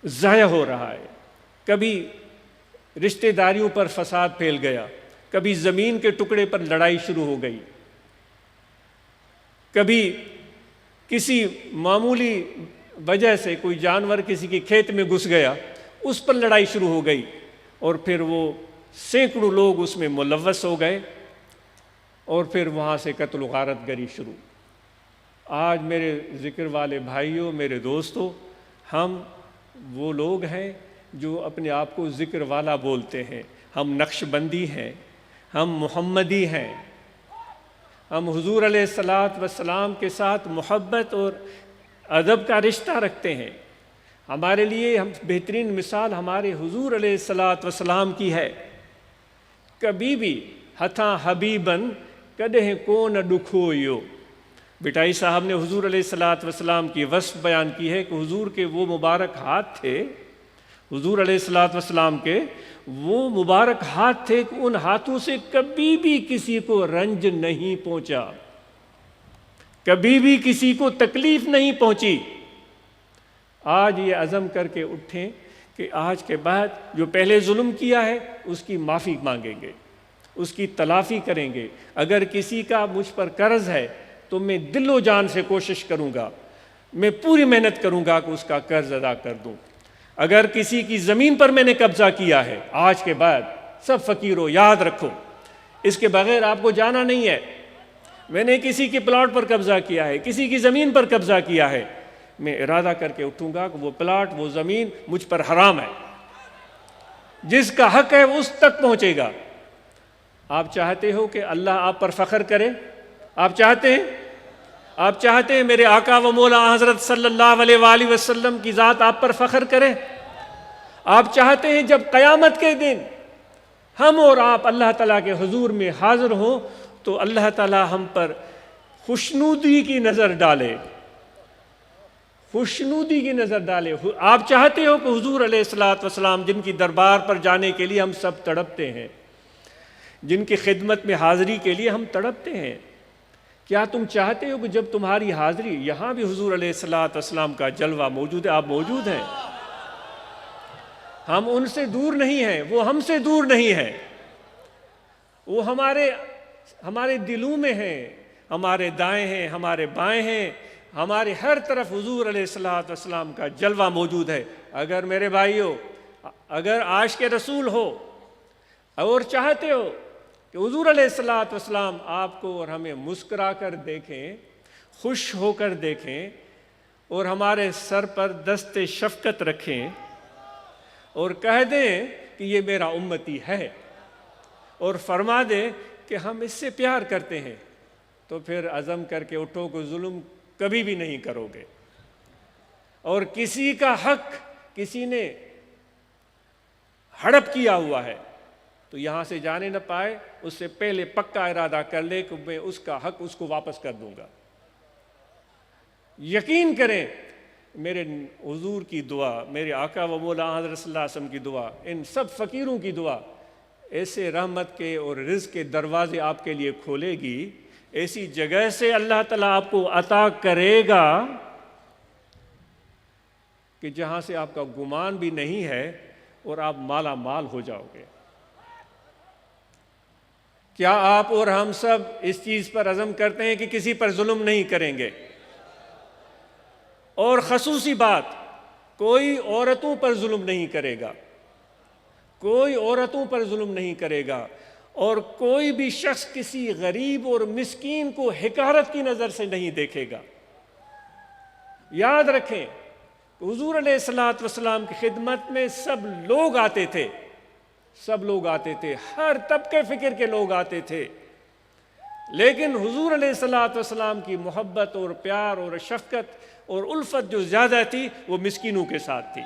ضائع ہو رہا ہے۔ کبھی رشتہ داریوں پر فساد پھیل گیا، کبھی زمین کے ٹکڑے پر لڑائی شروع ہو گئی، کبھی کسی معمولی وجہ سے کوئی جانور کسی کے کھیت میں گھس گیا، اس پر لڑائی شروع ہو گئی، اور پھر وہ سینکڑوں لوگ اس میں ملوث ہو گئے، اور پھر وہاں سے قتل و غارت گری شروع۔ آج میرے ذکر والے بھائیوں، میرے دوستوں، ہم وہ لوگ ہیں جو اپنے آپ کو ذکر والا بولتے ہیں، ہم نقش بندی ہیں، ہم محمدی ہیں، ہم حضور علیہ السلام کے ساتھ محبت اور ادب کا رشتہ رکھتے ہیں۔ ہمارے لیے بہترین مثال ہمارے حضور علیہ السلام کی ہے۔ کبھی بھی ہتھاں حبیبن کدہ کون ڈکھویو، بٹائی صاحب نے حضور علیہ السلام کی وصف بیان کی ہے کہ حضور کے وہ مبارک ہاتھ تھے، حضور علیہ السلام کے وہ مبارک ہاتھ تھے کہ ان ہاتھوں سے کبھی بھی کسی کو رنج نہیں پہنچا، کبھی بھی کسی کو تکلیف نہیں پہنچی۔ آج یہ عزم کر کے اٹھیں کہ آج کے بعد جو پہلے ظلم کیا ہے اس کی معافی مانگیں گے، اس کی تلافی کریں گے۔ اگر کسی کا مجھ پر قرض ہے تو میں دل و جان سے کوشش کروں گا، میں پوری محنت کروں گا کہ اس کا قرض ادا کر دوں۔ اگر کسی کی زمین پر میں نے قبضہ کیا ہے، آج کے بعد سب فقیروں یاد رکھو، اس کے بغیر آپ کو جانا نہیں ہے۔ میں نے کسی کے پلاٹ پر قبضہ کیا ہے، کسی کی زمین پر قبضہ کیا ہے، میں ارادہ کر کے اٹھوں گا کہ وہ پلاٹ، وہ زمین مجھ پر حرام ہے، جس کا حق ہے اس تک پہنچے گا۔ آپ چاہتے ہو کہ اللہ آپ پر فخر کرے؟ آپ چاہتے ہیں؟ آپ چاہتے ہیں میرے آقا و مولا حضرت صلی اللہ علیہ وآلہ وسلم کی ذات آپ پر فخر کرے؟ آپ چاہتے ہیں جب قیامت کے دن ہم اور آپ اللہ تعالیٰ کے حضور میں حاضر ہوں تو اللہ تعالیٰ ہم پر خوشنودی کی نظر ڈالے، خوشنودی کی نظر ڈالے؟ آپ چاہتے ہو کہ حضور علیہ الصلوۃ والسلام جن کی دربار پر جانے کے لیے ہم سب تڑپتے ہیں، جن کی خدمت میں حاضری کے لیے ہم تڑپتے ہیں، کیا تم چاہتے ہو کہ جب تمہاری حاضری، یہاں بھی حضور علیہ الصلوۃ والسلام کا جلوہ موجود ہے، آپ موجود ہیں، ہم ان سے دور نہیں ہیں، وہ ہم سے دور نہیں ہیں، وہ ہمارے دلوں میں ہیں، ہمارے دائیں ہیں، ہمارے بائیں ہیں، ہمارے ہر طرف حضور علیہ الصلوۃ والسلام کا جلوہ موجود ہے۔ اگر میرے بھائیو، اگر عاشق رسول ہو اور چاہتے ہو کہ حضور علیہ الصلوۃ والسلام آپ کو اور ہمیں مسکرا کر دیکھیں، خوش ہو کر دیکھیں، اور ہمارے سر پر دست شفقت رکھیں اور کہہ دیں کہ یہ میرا امتی ہے، اور فرما دیں کہ ہم اس سے پیار کرتے ہیں، تو پھر عزم کر کے اٹھو کہ ظلم کبھی بھی نہیں کرو گے، اور کسی کا حق کسی نے ہڑپ کیا ہوا ہے تو یہاں سے جانے نہ پائے، اس سے پہلے پکا ارادہ کر لے کہ میں اس کا حق اس کو واپس کر دوں گا۔ یقین کریں، میرے حضور کی دعا، میرے آقا و مولا حضرت صلی اللہ علیہ وسلم کی دعا، ان سب فقیروں کی دعا ایسے رحمت کے اور رزق کے دروازے آپ کے لیے کھولے گی، ایسی جگہ سے اللہ تعالیٰ آپ کو عطا کرے گا کہ جہاں سے آپ کا گمان بھی نہیں ہے، اور آپ مالا مال ہو جاؤ گے۔ کیا آپ اور ہم سب اس چیز پر عزم کرتے ہیں کہ کسی پر ظلم نہیں کریں گے؟ اور خصوصی بات، کوئی عورتوں پر ظلم نہیں کرے گا، کوئی عورتوں پر ظلم نہیں کرے گا، اور کوئی بھی شخص کسی غریب اور مسکین کو حقارت کی نظر سے نہیں دیکھے گا۔ یاد رکھیں، حضور علیہ الصلوۃ والسلام کی خدمت میں سب لوگ آتے تھے، سب لوگ آتے تھے، ہر طبقے فکر کے لوگ آتے تھے، لیکن حضور علیہ الصلوۃ والسلام کی محبت اور پیار اور شفقت اور الفت جو زیادہ تھی وہ مسکینوں کے ساتھ تھی۔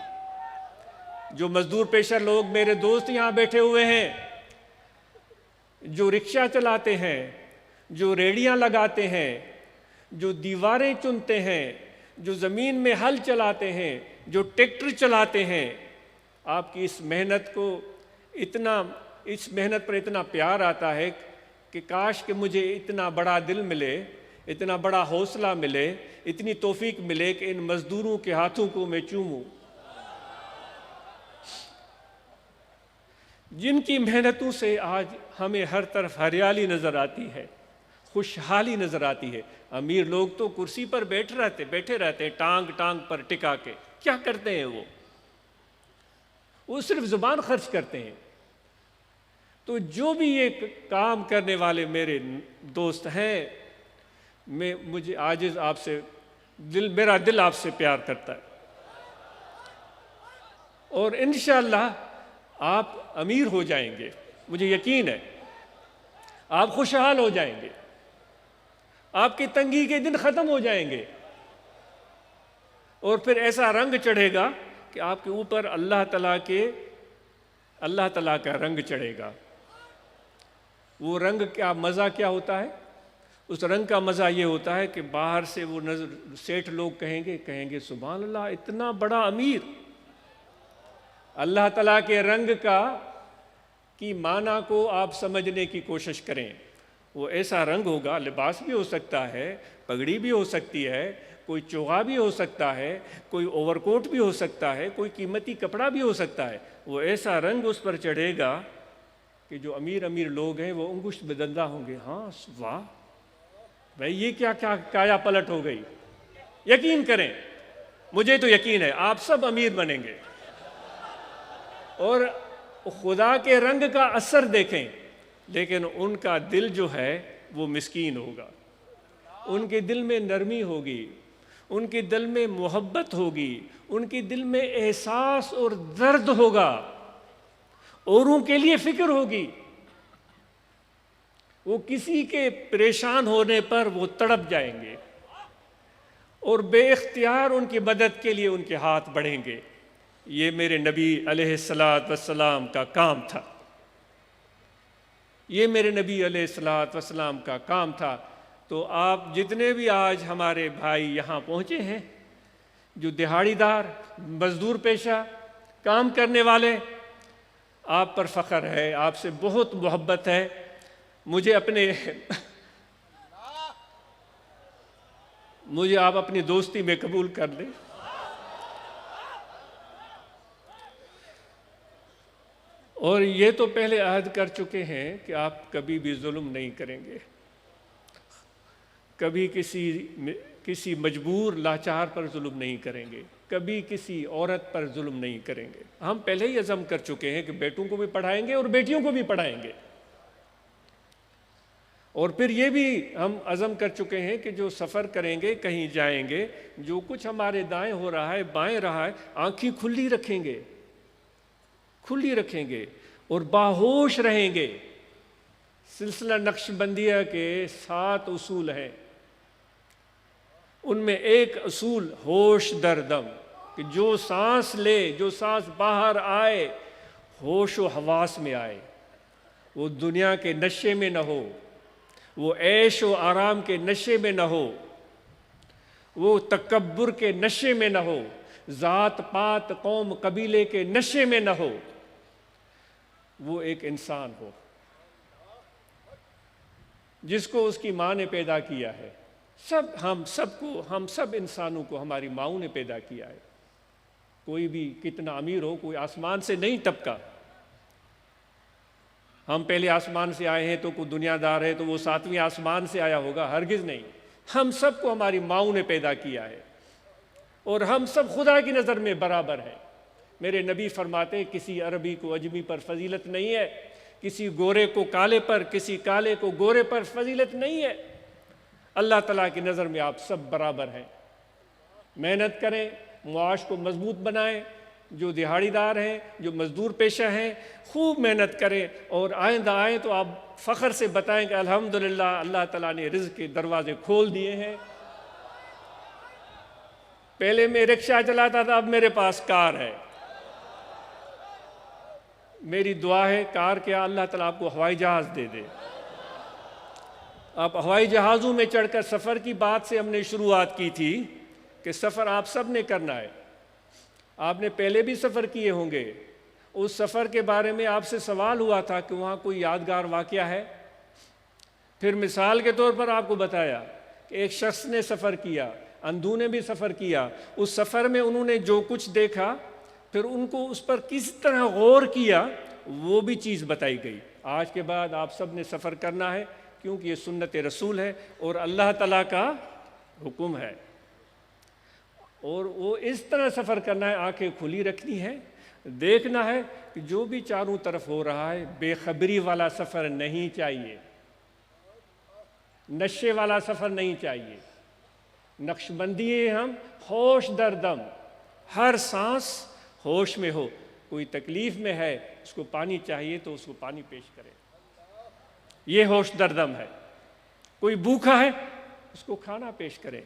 جو مزدور پیشہ لوگ میرے دوست یہاں بیٹھے ہوئے ہیں، جو رکشہ چلاتے ہیں، جو ریڑیاں لگاتے ہیں، جو دیواریں چنتے ہیں، جو زمین میں ہل چلاتے ہیں، جو ٹریکٹر چلاتے ہیں، آپ کی اس محنت پر اتنا پیار آتا ہے کہ کاش کہ مجھے اتنا بڑا دل ملے، اتنا بڑا حوصلہ ملے، اتنی توفیق ملے کہ ان مزدوروں کے ہاتھوں کو میں چوموں، جن کی محنتوں سے آج ہمیں ہر طرف ہریالی نظر آتی ہے، خوشحالی نظر آتی ہے۔ امیر لوگ تو کرسی پر بیٹھے رہتے ہیں ٹانگ پر ٹکا کے، کیا کرتے ہیں وہ صرف زبان خرچ کرتے ہیں۔ تو جو بھی یہ کام کرنے والے میرے دوست ہیں، مجھے عاجز آپ سے میرا دل آپ سے پیار کرتا ہے، اور انشاءاللہ آپ امیر ہو جائیں گے، مجھے یقین ہے، آپ خوشحال ہو جائیں گے، آپ کی تنگی کے دن ختم ہو جائیں گے، اور پھر ایسا رنگ چڑھے گا کہ آپ کے اوپر اللہ تعالیٰ کا رنگ چڑھے گا۔ وہ رنگ کا مزہ کیا ہوتا ہے؟ اس رنگ کا مزہ یہ ہوتا ہے کہ باہر سے وہ سیٹھ لوگ کہیں گے سبحان اللہ، اتنا بڑا امیر۔ اللہ تعالیٰ کے رنگ کی معنی کو آپ سمجھنے کی کوشش کریں۔ وہ ایسا رنگ ہوگا، لباس بھی ہو سکتا ہے، پگڑی بھی ہو سکتی ہے، کوئی چوغا بھی ہو سکتا ہے، کوئی اوور کوٹ بھی ہو سکتا ہے، کوئی قیمتی کپڑا بھی ہو سکتا ہے۔ وہ ایسا رنگ اس پر چڑھے گا کہ جو امیر لوگ ہیں وہ انگشت بدندہ ہوں گے. ہاں واہ بھائی یہ کیا کایا پلٹ ہو گئی. یقین کریں, مجھے تو یقین ہے آپ سب امیر بنیں گے, اور خدا کے رنگ کا اثر دیکھیں, لیکن ان کا دل جو ہے وہ مسکین ہوگا. ان کے دل میں نرمی ہوگی, ان کے دل میں محبت ہوگی, ان کے دل میں احساس اور درد ہوگا, اوروں کے لیے فکر ہوگی. وہ کسی کے پریشان ہونے پر وہ تڑپ جائیں گے, اور بے اختیار ان کی مدد کے لیے ان کے ہاتھ بڑھیں گے. یہ میرے نبی علیہ الصلاۃ والسلام کا کام تھا. یہ میرے نبی علیہ الصلاۃ والسلام کا کام تھا. تو آپ جتنے بھی آج ہمارے بھائی یہاں پہنچے ہیں, جو دہاڑی دار, مزدور پیشہ, کام کرنے والے, آپ پر فخر ہے, آپ سے بہت محبت ہے. مجھے آپ اپنی دوستی میں قبول کر لیں. اور یہ تو پہلے عہد کر چکے ہیں کہ آپ کبھی بھی ظلم نہیں کریں گے, کبھی کسی مجبور لاچار پر ظلم نہیں کریں گے, کبھی کسی عورت پر ظلم نہیں کریں گے. ہم پہلے ہی عزم کر چکے ہیں کہ بیٹوں کو بھی پڑھائیں گے اور بیٹیوں کو بھی پڑھائیں گے. اور پھر یہ بھی ہم عزم کر چکے ہیں کہ جو سفر کریں گے, کہیں جائیں گے, جو کچھ ہمارے دائیں ہو رہا ہے, بائیں رہا ہے, آنکھیں کھلی رکھیں گے, کھلی رکھیں گے اور باہوش رہیں گے. سلسلہ نقش بندیہ کے 7 اصول ہیں, ان میں ایک اصول ہوش در دم, کہ جو سانس لے, جو سانس باہر آئے, ہوش و حواس میں آئے, وہ دنیا کے نشے میں نہ ہو, وہ عیش و آرام کے نشے میں نہ ہو, وہ تکبر کے نشے میں نہ ہو, ذات پات قوم قبیلے کے نشے میں نہ ہو, وہ ایک انسان ہو جس کو اس کی ماں نے پیدا کیا ہے. ہم سب انسانوں کو ہماری ماؤں نے پیدا کیا ہے. کوئی بھی کتنا امیر ہو, کوئی آسمان سے نہیں ٹپکا. ہم پہلے آسمان سے آئے ہیں تو کوئی دنیا دار ہے تو وہ 7ویں آسمان سے آیا ہوگا, ہرگز نہیں. ہم سب کو ہماری ماؤں نے پیدا کیا ہے, اور ہم سب خدا کی نظر میں برابر ہیں. میرے نبی فرماتے ہیں کسی عربی کو عجمی پر فضیلت نہیں ہے, کسی گورے کو کالے پر, کسی کالے کو گورے پر فضیلت نہیں ہے. اللہ تعالیٰ کی نظر میں آپ سب برابر ہیں. محنت کریں, معاش کو مضبوط بنائیں. جو دہاڑی دار ہیں, جو مزدور پیشہ ہیں, خوب محنت کریں, اور آئندہ آئیں تو آپ فخر سے بتائیں کہ الحمدللہ اللہ تعالیٰ نے رزق کے دروازے کھول دیے ہیں. پہلے میں رکشہ چلاتا تھا, اب میرے پاس کار ہے. میری دعا ہے کار کیا, اللہ تعالیٰ آپ کو ہوائی جہاز دے دے. آپ ہوائی جہازوں میں چڑھ کر, سفر کی بات سے ہم نے شروعات کی تھی کہ سفر آپ سب نے کرنا ہے. آپ نے پہلے بھی سفر کیے ہوں گے. اس سفر کے بارے میں آپ سے سوال ہوا تھا کہ وہاں کوئی یادگار واقعہ ہے. پھر مثال کے طور پر آپ کو بتایا کہ ایک شخص نے سفر کیا, اندھو نے بھی سفر کیا. اس سفر میں انہوں نے جو کچھ دیکھا, پھر ان کو اس پر کس طرح غور کیا, وہ بھی چیز بتائی گئی. آج کے بعد آپ سب نے سفر کرنا ہے, کیونکہ یہ سنت رسول ہے اور اللہ تعالیٰ کا حکم ہے. اور وہ اس طرح سفر کرنا ہے, آنکھیں کھلی رکھنی ہے, دیکھنا ہے کہ جو بھی چاروں طرف ہو رہا ہے, بے خبری والا سفر نہیں چاہیے, نشے والا سفر نہیں چاہیے. نقش بندی ہے ہم, ہوش در دم, ہر سانس ہوش میں ہو. کوئی تکلیف میں ہے, اس کو پانی چاہیے تو اس کو پانی پیش کرے, یہ ہوش در دم ہے. کوئی بھوکا ہے, اس کو کھانا پیش کرے.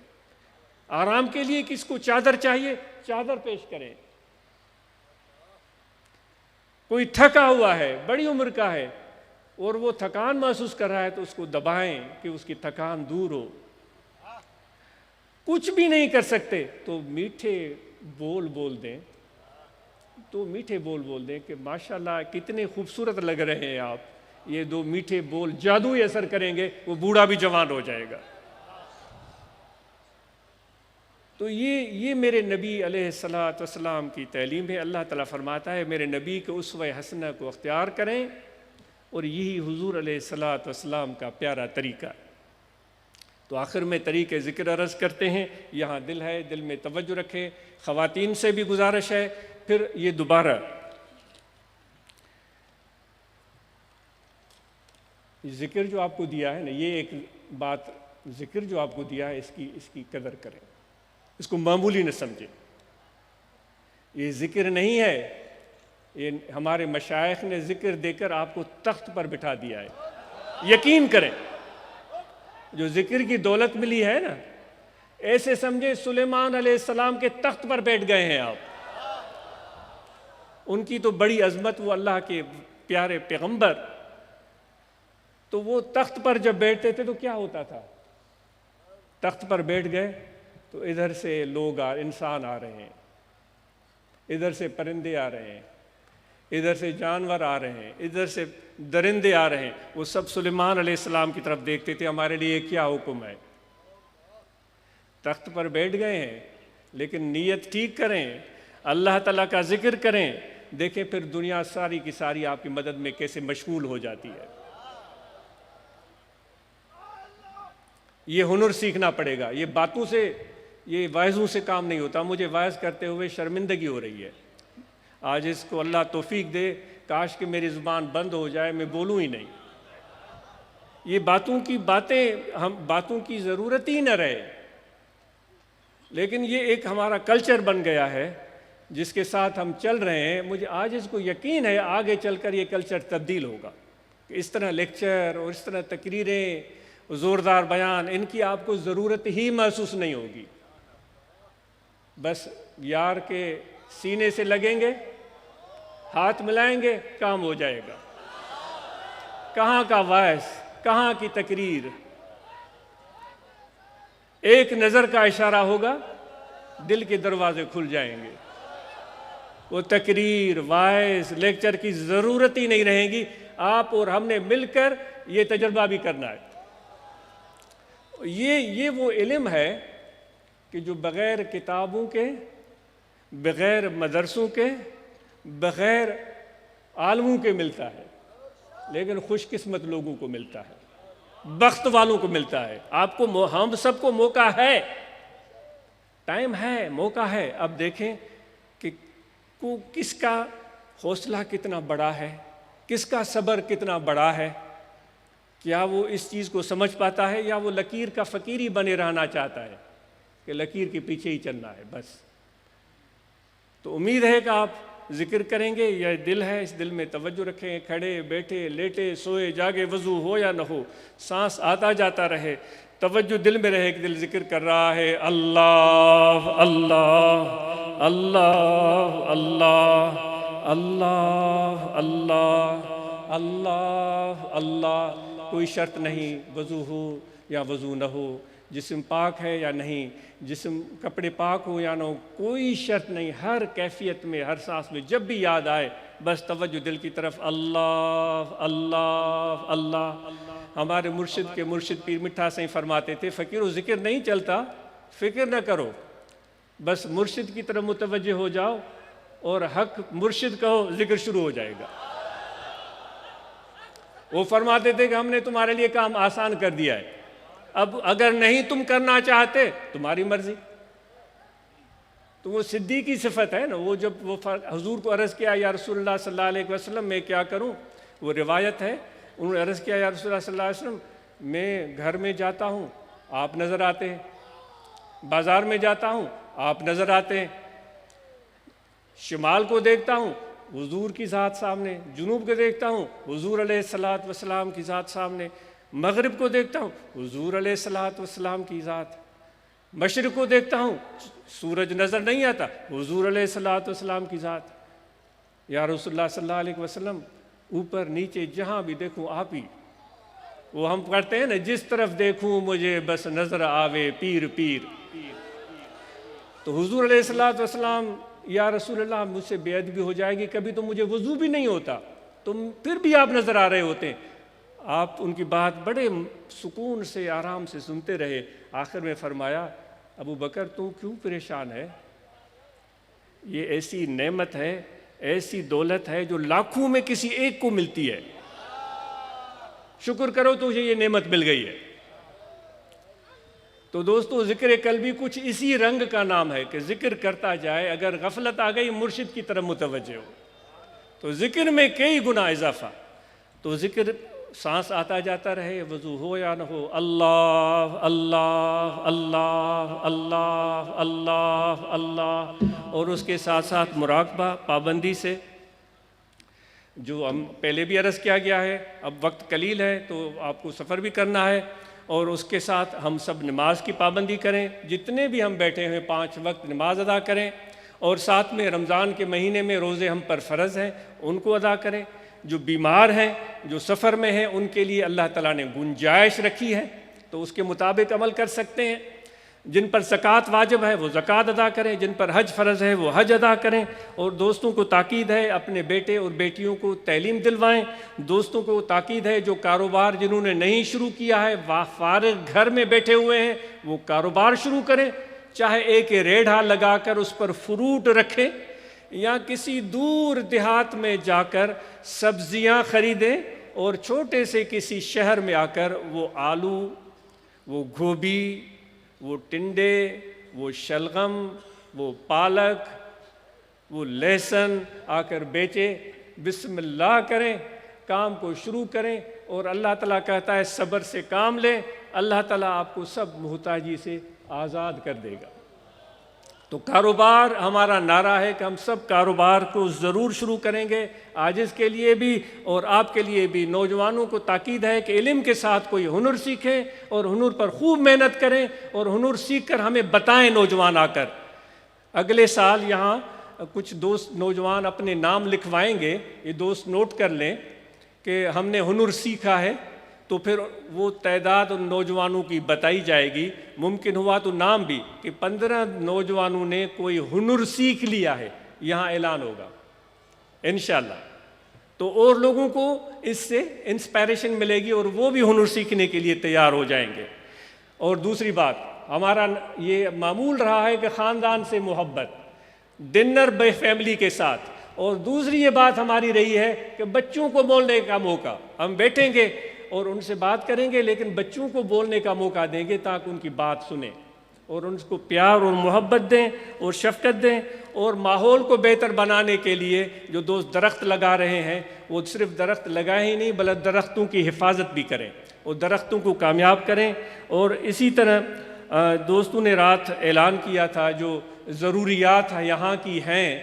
آرام کے لیے کس کو چادر چاہیے, چادر پیش کریں. کوئی تھکا ہوا ہے, بڑی عمر کا ہے, اور وہ تھکان محسوس کر رہا ہے تو اس کو دبائیں کہ اس کی تھکان دور ہو. کچھ بھی نہیں کر سکتے تو میٹھے بول بول دیں, کہ ماشاءاللہ کتنے خوبصورت لگ رہے ہیں آپ. یہ 2 میٹھے بول جادوئی اثر کریں گے, وہ بوڑھا بھی جوان ہو جائے گا. تو یہ میرے نبی علیہ الصلاۃ والسلام کی تعلیم ہے. اللہ تعالیٰ فرماتا ہے میرے نبی کے اسوہ حسنہ کو اختیار کریں اور یہی حضور علیہ الصلاۃ والسلام کا پیارا طریقہ ہے۔ تو آخر میں طریقے ذکر عرض کرتے ہیں، یہاں دل ہے، دل میں توجہ رکھیں۔ خواتین سے بھی گزارش ہے، پھر یہ دوبارہ ذکر جو آپ کو دیا ہے نا، یہ ایک بات، ذکر جو آپ کو دیا ہے اس کی قدر کریں، اس کو معمولی نہ سمجھیں۔ یہ ذکر نہیں ہے، یہ ہمارے مشائخ نے ذکر دے کر آپ کو تخت پر بٹھا دیا ہے۔ یقین کریں، جو ذکر کی دولت ملی ہے نا، ایسے سمجھے سلیمان علیہ السلام کے تخت پر بیٹھ گئے ہیں آپ۔ ان کی تو بڑی عظمت، وہ اللہ کے پیارے پیغمبر، تو وہ تخت پر جب بیٹھتے تھے تو کیا ہوتا تھا؟ تخت پر بیٹھ گئے تو ادھر سے لوگ انسان آ رہے ہیں، ادھر سے پرندے آ رہے ہیں، ادھر سے جانور آ رہے ہیں، ادھر سے درندے آ رہے ہیں، وہ سب سلیمان علیہ السلام کی طرف دیکھتے تھے، ہمارے لیے کیا حکم ہے؟ تخت پر بیٹھ گئے ہیں، لیکن نیت ٹھیک کریں، اللہ تعالیٰ کا ذکر کریں، دیکھیں پھر دنیا ساری کی ساری آپ کی مدد میں کیسے مشغول ہو جاتی ہے۔ یہ ہنر سیکھنا پڑے گا، یہ باتوں سے، یہ واعظوں سے کام نہیں ہوتا۔ مجھے واعظ کرتے ہوئے شرمندگی ہو رہی ہے، آج اس کو اللہ توفیق دے، کاش کہ میری زبان بند ہو جائے، میں بولوں ہی نہیں۔ یہ باتوں کی ضرورت ہی نہ رہے، لیکن یہ ایک ہمارا کلچر بن گیا ہے جس کے ساتھ ہم چل رہے ہیں۔ مجھے آج اس کو یقین ہے آگے چل کر یہ کلچر تبدیل ہوگا، کہ اس طرح لیکچر اور اس طرح تقریریں، زوردار بیان، ان کی آپ کو ضرورت ہی محسوس نہیں ہوگی۔ بس یار کے سینے سے لگیں گے، ہاتھ ملائیں گے، کام ہو جائے گا۔ کہاں کا وائس، کہاں کی تقریر، ایک نظر کا اشارہ ہوگا، دل کے دروازے کھل جائیں گے۔ وہ تقریر، وائس، لیکچر کی ضرورت ہی نہیں رہے گی۔ آپ اور ہم نے مل کر یہ تجربہ بھی کرنا ہے۔ یہ وہ علم ہے کہ جو بغیر کتابوں کے، بغیر مدرسوں کے، بغیر عالموں کے ملتا ہے، لیکن خوش قسمت لوگوں کو ملتا ہے، بخت والوں کو ملتا ہے۔ آپ کو، ہم سب کو موقع ہے، ٹائم ہے، موقع ہے۔ اب دیکھیں کہ کس کا حوصلہ کتنا بڑا ہے، کس کا صبر کتنا بڑا ہے۔ کیا وہ اس چیز کو سمجھ پاتا ہے، یا وہ لکیر کا فقیر ہی بنے رہنا چاہتا ہے کہ لکیر کے پیچھے ہی چلنا ہے بس؟ تو امید ہے کہ آپ ذکر کریں گے۔ یہ دل ہے، اس دل میں توجہ رکھیں، کھڑے بیٹھے لیٹے سوئے جاگے، وضو ہو یا نہ ہو، سانس آتا جاتا رہے، توجہ دل میں رہے کہ دل ذکر کر رہا ہے، اللہ اللہ اللہ اللہ اللہ اللہ اللہ اللہ۔ کوئی شرط نہیں، وضو ہو یا وضو نہ ہو، جسم پاک ہے یا نہیں، جسم کپڑے پاک ہو یا نہ ہو، کوئی شرط نہیں۔ ہر کیفیت میں، ہر سانس میں جب بھی یاد آئے، بس توجہ دل کی طرف، اللہ اللہ اللہ۔ ہمارے مرشد کے مرشد پیر مٹھا سائیں فرماتے تھے، فقیر و ذکر نہیں چلتا، فکر نہ کرو، بس مرشد کی طرف متوجہ ہو جاؤ اور حق مرشد کہو، ذکر شروع ہو جائے گا۔ وہ فرماتے تھے کہ ہم نے تمہارے لیے کام آسان کر دیا ہے، اب اگر نہیں تم کرنا چاہتے تمہاری مرضی۔ تو وہ صدیقی صفت ہے نا، وہ جب وہ حضور کو عرض کیا، یا رسول اللہ صلی اللہ علیہ وسلم میں کیا کروں، وہ روایت ہے، انہوں نے عرض کیا، یا رسول اللہ صلی اللہ علیہ وسلم میں گھر میں جاتا ہوں آپ نظر آتے ہیں، بازار میں جاتا ہوں آپ نظر آتے ہیں، شمال کو دیکھتا ہوں حضور کی ذات سامنے، جنوب کو دیکھتا ہوں حضور علیہ الصلاۃ والسلام کی ذات سامنے، مغرب کو دیکھتا ہوں حضور علیہ الصلاۃ والسلام کی ذات، مشرق کو دیکھتا ہوں سورج نظر نہیں آتا، حضور علیہ الصلاۃ والسلام کی ذات۔ یا رسول اللہ صلی اللہ علیہ وسلم اوپر نیچے جہاں بھی دیکھوں آپ ہی۔ وہ ہم کرتے ہیں نا، جس طرف دیکھوں مجھے بس نظر آوے پیر پیر۔ تو حضور علیہ الصلاۃ والسلام، یا رسول اللہ مجھ سے بے ادبی ہو جائے گی، کبھی تو مجھے وضو بھی نہیں ہوتا، تم پھر بھی آپ نظر آ رہے ہوتے ہیں۔ آپ ان کی بات بڑے سکون سے، آرام سے سنتے رہے۔ آخر میں فرمایا، ابو بکر تو کیوں پریشان ہے؟ یہ ایسی نعمت ہے، ایسی دولت ہے جو لاکھوں میں کسی ایک کو ملتی ہے۔ شکر کرو تجھے یہ نعمت مل گئی ہے۔ تو دوستو ذکر قلبی کچھ اسی رنگ کا نام ہے کہ ذکر کرتا جائے، اگر غفلت آ گئی مرشد کی طرف متوجہ ہو تو ذکر میں کئی گنا اضافہ۔ تو ذکر سانس آتا جاتا رہے، وضو ہو یا نہ ہو، اللہ اللہ اللہ اللہ اللہ اللہ، اور اس کے ساتھ ساتھ مراقبہ پابندی سے، جو ہم پہلے بھی عرض کیا گیا ہے۔ اب وقت قلیل ہے تو آپ کو سفر بھی کرنا ہے، اور اس کے ساتھ ہم سب نماز کی پابندی کریں، جتنے بھی ہم بیٹھے ہوئے 5 وقت نماز ادا کریں، اور ساتھ میں رمضان کے مہینے میں روزے ہم پر فرض ہیں ان کو ادا کریں۔ جو بیمار ہیں، جو سفر میں ہیں، ان کے لیے اللہ تعالیٰ نے گنجائش رکھی ہے تو اس کے مطابق عمل کر سکتے ہیں۔ جن پر زکوٰۃ واجب ہے وہ زکوٰۃ ادا کریں، جن پر حج فرض ہے وہ حج ادا کریں، اور دوستوں کو تاکید ہے اپنے بیٹے اور بیٹیوں کو تعلیم دلوائیں۔ دوستوں کو تاکید ہے جو کاروبار جنہوں نے نہیں شروع کیا ہے، فارغ گھر میں بیٹھے ہوئے ہیں، وہ کاروبار شروع کریں، چاہے ایک ریڑھا لگا کر اس پر فروٹ رکھیں، یا کسی دور دیہات میں جا کر سبزیاں خریدیں، اور چھوٹے سے کسی شہر میں آ کر وہ آلو، وہ گوبھی، وہ ٹنڈے، وہ شلغم، وہ پالک، وہ لہسن آ کر بیچے۔ بسم اللہ کریں، کام کو شروع کریں، اور اللہ تعالیٰ کہتا ہے صبر سے کام لیں، اللہ تعالیٰ آپ کو سب محتاجی سے آزاد کر دے گا۔ تو کاروبار ہمارا نعرہ ہے کہ ہم سب کاروبار کو ضرور شروع کریں گے، عاجز کے لیے بھی اور آپ کے لیے بھی۔ نوجوانوں کو تاکید ہے کہ علم کے ساتھ کوئی ہنر سیکھیں اور ہنر پر خوب محنت کریں، اور ہنر سیکھ کر ہمیں بتائیں نوجوان آ کر۔ اگلے سال یہاں کچھ دوست نوجوان اپنے نام لکھوائیں گے، یہ دوست نوٹ کر لیں کہ ہم نے ہنر سیکھا ہے، تو پھر وہ تعداد ان نوجوانوں کی بتائی جائے گی۔ ممکن ہوا تو نام بھی کہ 15 نوجوانوں نے کوئی ہنر سیکھ لیا ہے، یہاں اعلان ہوگا انشاءاللہ۔ تو اور لوگوں کو اس سے انسپائریشن ملے گی اور وہ بھی ہنر سیکھنے کے لیے تیار ہو جائیں گے۔ اور دوسری بات، ہمارا یہ معمول رہا ہے کہ خاندان سے محبت، ڈنر بے فیملی کے ساتھ، اور دوسری یہ بات ہماری رہی ہے کہ بچوں کو بولنے کا موقع، ہم بیٹھیں گے اور ان سے بات کریں گے، لیکن بچوں کو بولنے کا موقع دیں گے تاکہ ان کی بات سنیں، اور ان کو پیار اور محبت دیں اور شفقت دیں۔ اور ماحول کو بہتر بنانے کے لیے جو دوست درخت لگا رہے ہیں، وہ صرف درخت لگائیں ہی نہیں بلکہ درختوں کی حفاظت بھی کریں اور درختوں کو کامیاب کریں۔ اور اسی طرح دوستوں نے رات اعلان کیا تھا جو ضروریات یہاں کی ہیں،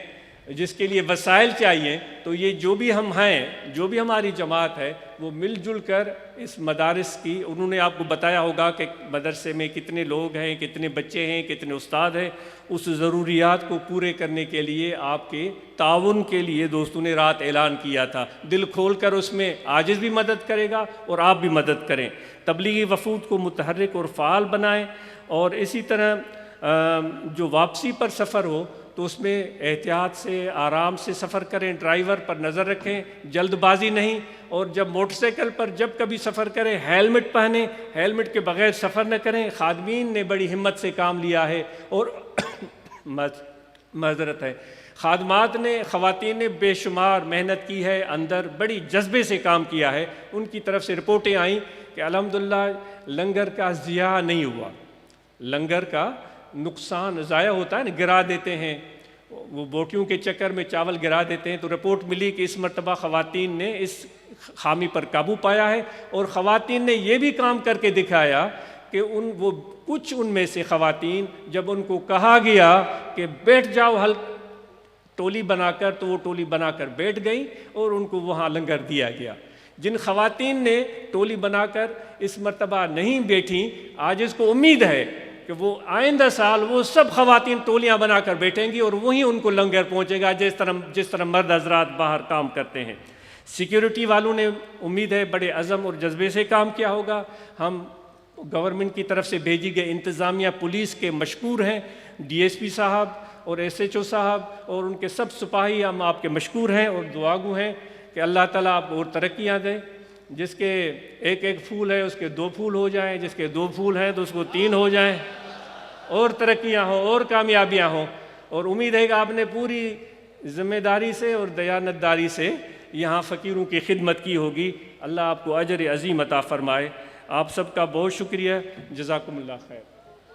جس کے لیے وسائل چاہیے، تو یہ جو بھی ہم ہیں، جو بھی ہماری جماعت ہے، وہ مل جل کر اس مدارس کی، انہوں نے آپ کو بتایا ہوگا کہ مدرسے میں کتنے لوگ ہیں، کتنے بچے ہیں، کتنے استاد ہیں، اس ضروریات کو پورے کرنے کے لیے آپ کے تعاون کے لیے دوستوں نے رات اعلان کیا تھا۔ دل کھول کر اس میں عاجز بھی مدد کرے گا اور آپ بھی مدد کریں۔ تبلیغی وفود کو متحرک اور فعال بنائیں، اور اسی طرح جو واپسی پر سفر ہو تو اس میں احتیاط سے، آرام سے سفر کریں، ڈرائیور پر نظر رکھیں، جلد بازی نہیں، اور جب موٹر سائیکل پر جب کبھی سفر کریں ہیلمٹ پہنیں، ہیلمٹ کے بغیر سفر نہ کریں۔ خادمین نے بڑی ہمت سے کام لیا ہے، اور معذرت ہے، خادمات نے، خواتین نے بے شمار محنت کی ہے، اندر بڑی جذبے سے کام کیا ہے۔ ان کی طرف سے رپورٹیں آئیں کہ الحمدللہ لنگر کا ضیاع نہیں ہوا، لنگر کا نقصان ضائع ہوتا ہے نا، گرا دیتے ہیں، وہ بوٹیوں کے چکر میں چاول گرا دیتے ہیں، تو رپورٹ ملی کہ اس مرتبہ خواتین نے اس خامی پر قابو پایا ہے، اور خواتین نے یہ بھی کام کر کے دکھایا کہ وہ کچھ ان میں سے خواتین جب ان کو کہا گیا کہ بیٹھ جاؤ ٹولی بنا کر، تو وہ ٹولی بنا کر بیٹھ گئیں اور ان کو وہاں لنگر دیا گیا۔ جن خواتین نے ٹولی بنا کر اس مرتبہ نہیں بیٹھیں، آج اس کو امید ہے کہ وہ آئندہ سال وہ سب خواتین ٹولیاں بنا کر بیٹھیں گی اور وہیں ان کو لنگر پہنچے گا، جس طرح مرد حضرات باہر کام کرتے ہیں۔ سیکیورٹی والوں نے امید ہے بڑے عزم اور جذبے سے کام کیا ہوگا۔ ہم گورنمنٹ کی طرف سے بھیجی گئی انتظامیہ پولیس کے مشکور ہیں، ڈی ایس پی صاحب اور ایس ایچ او صاحب اور ان کے سب سپاہی، ہم آپ کے مشکور ہیں اور دعاگو ہیں کہ اللہ تعالیٰ آپ کو اور ترقیاں دیں۔ جس کے ایک پھول ہے اس کے 2 پھول ہو جائیں، جس کے 2 پھول ہیں تو اس کو 3 ہو جائیں، اور ترقیاں ہوں اور کامیابیاں ہوں۔ اور امید ہے کہ آپ نے پوری ذمہ داری سے اور دیانتداری سے یہاں فقیروں کی خدمت کی ہوگی۔ اللہ آپ کو اجر عظیم عطا فرمائے۔ آپ سب کا بہت شکریہ، جزاکم اللہ خیر۔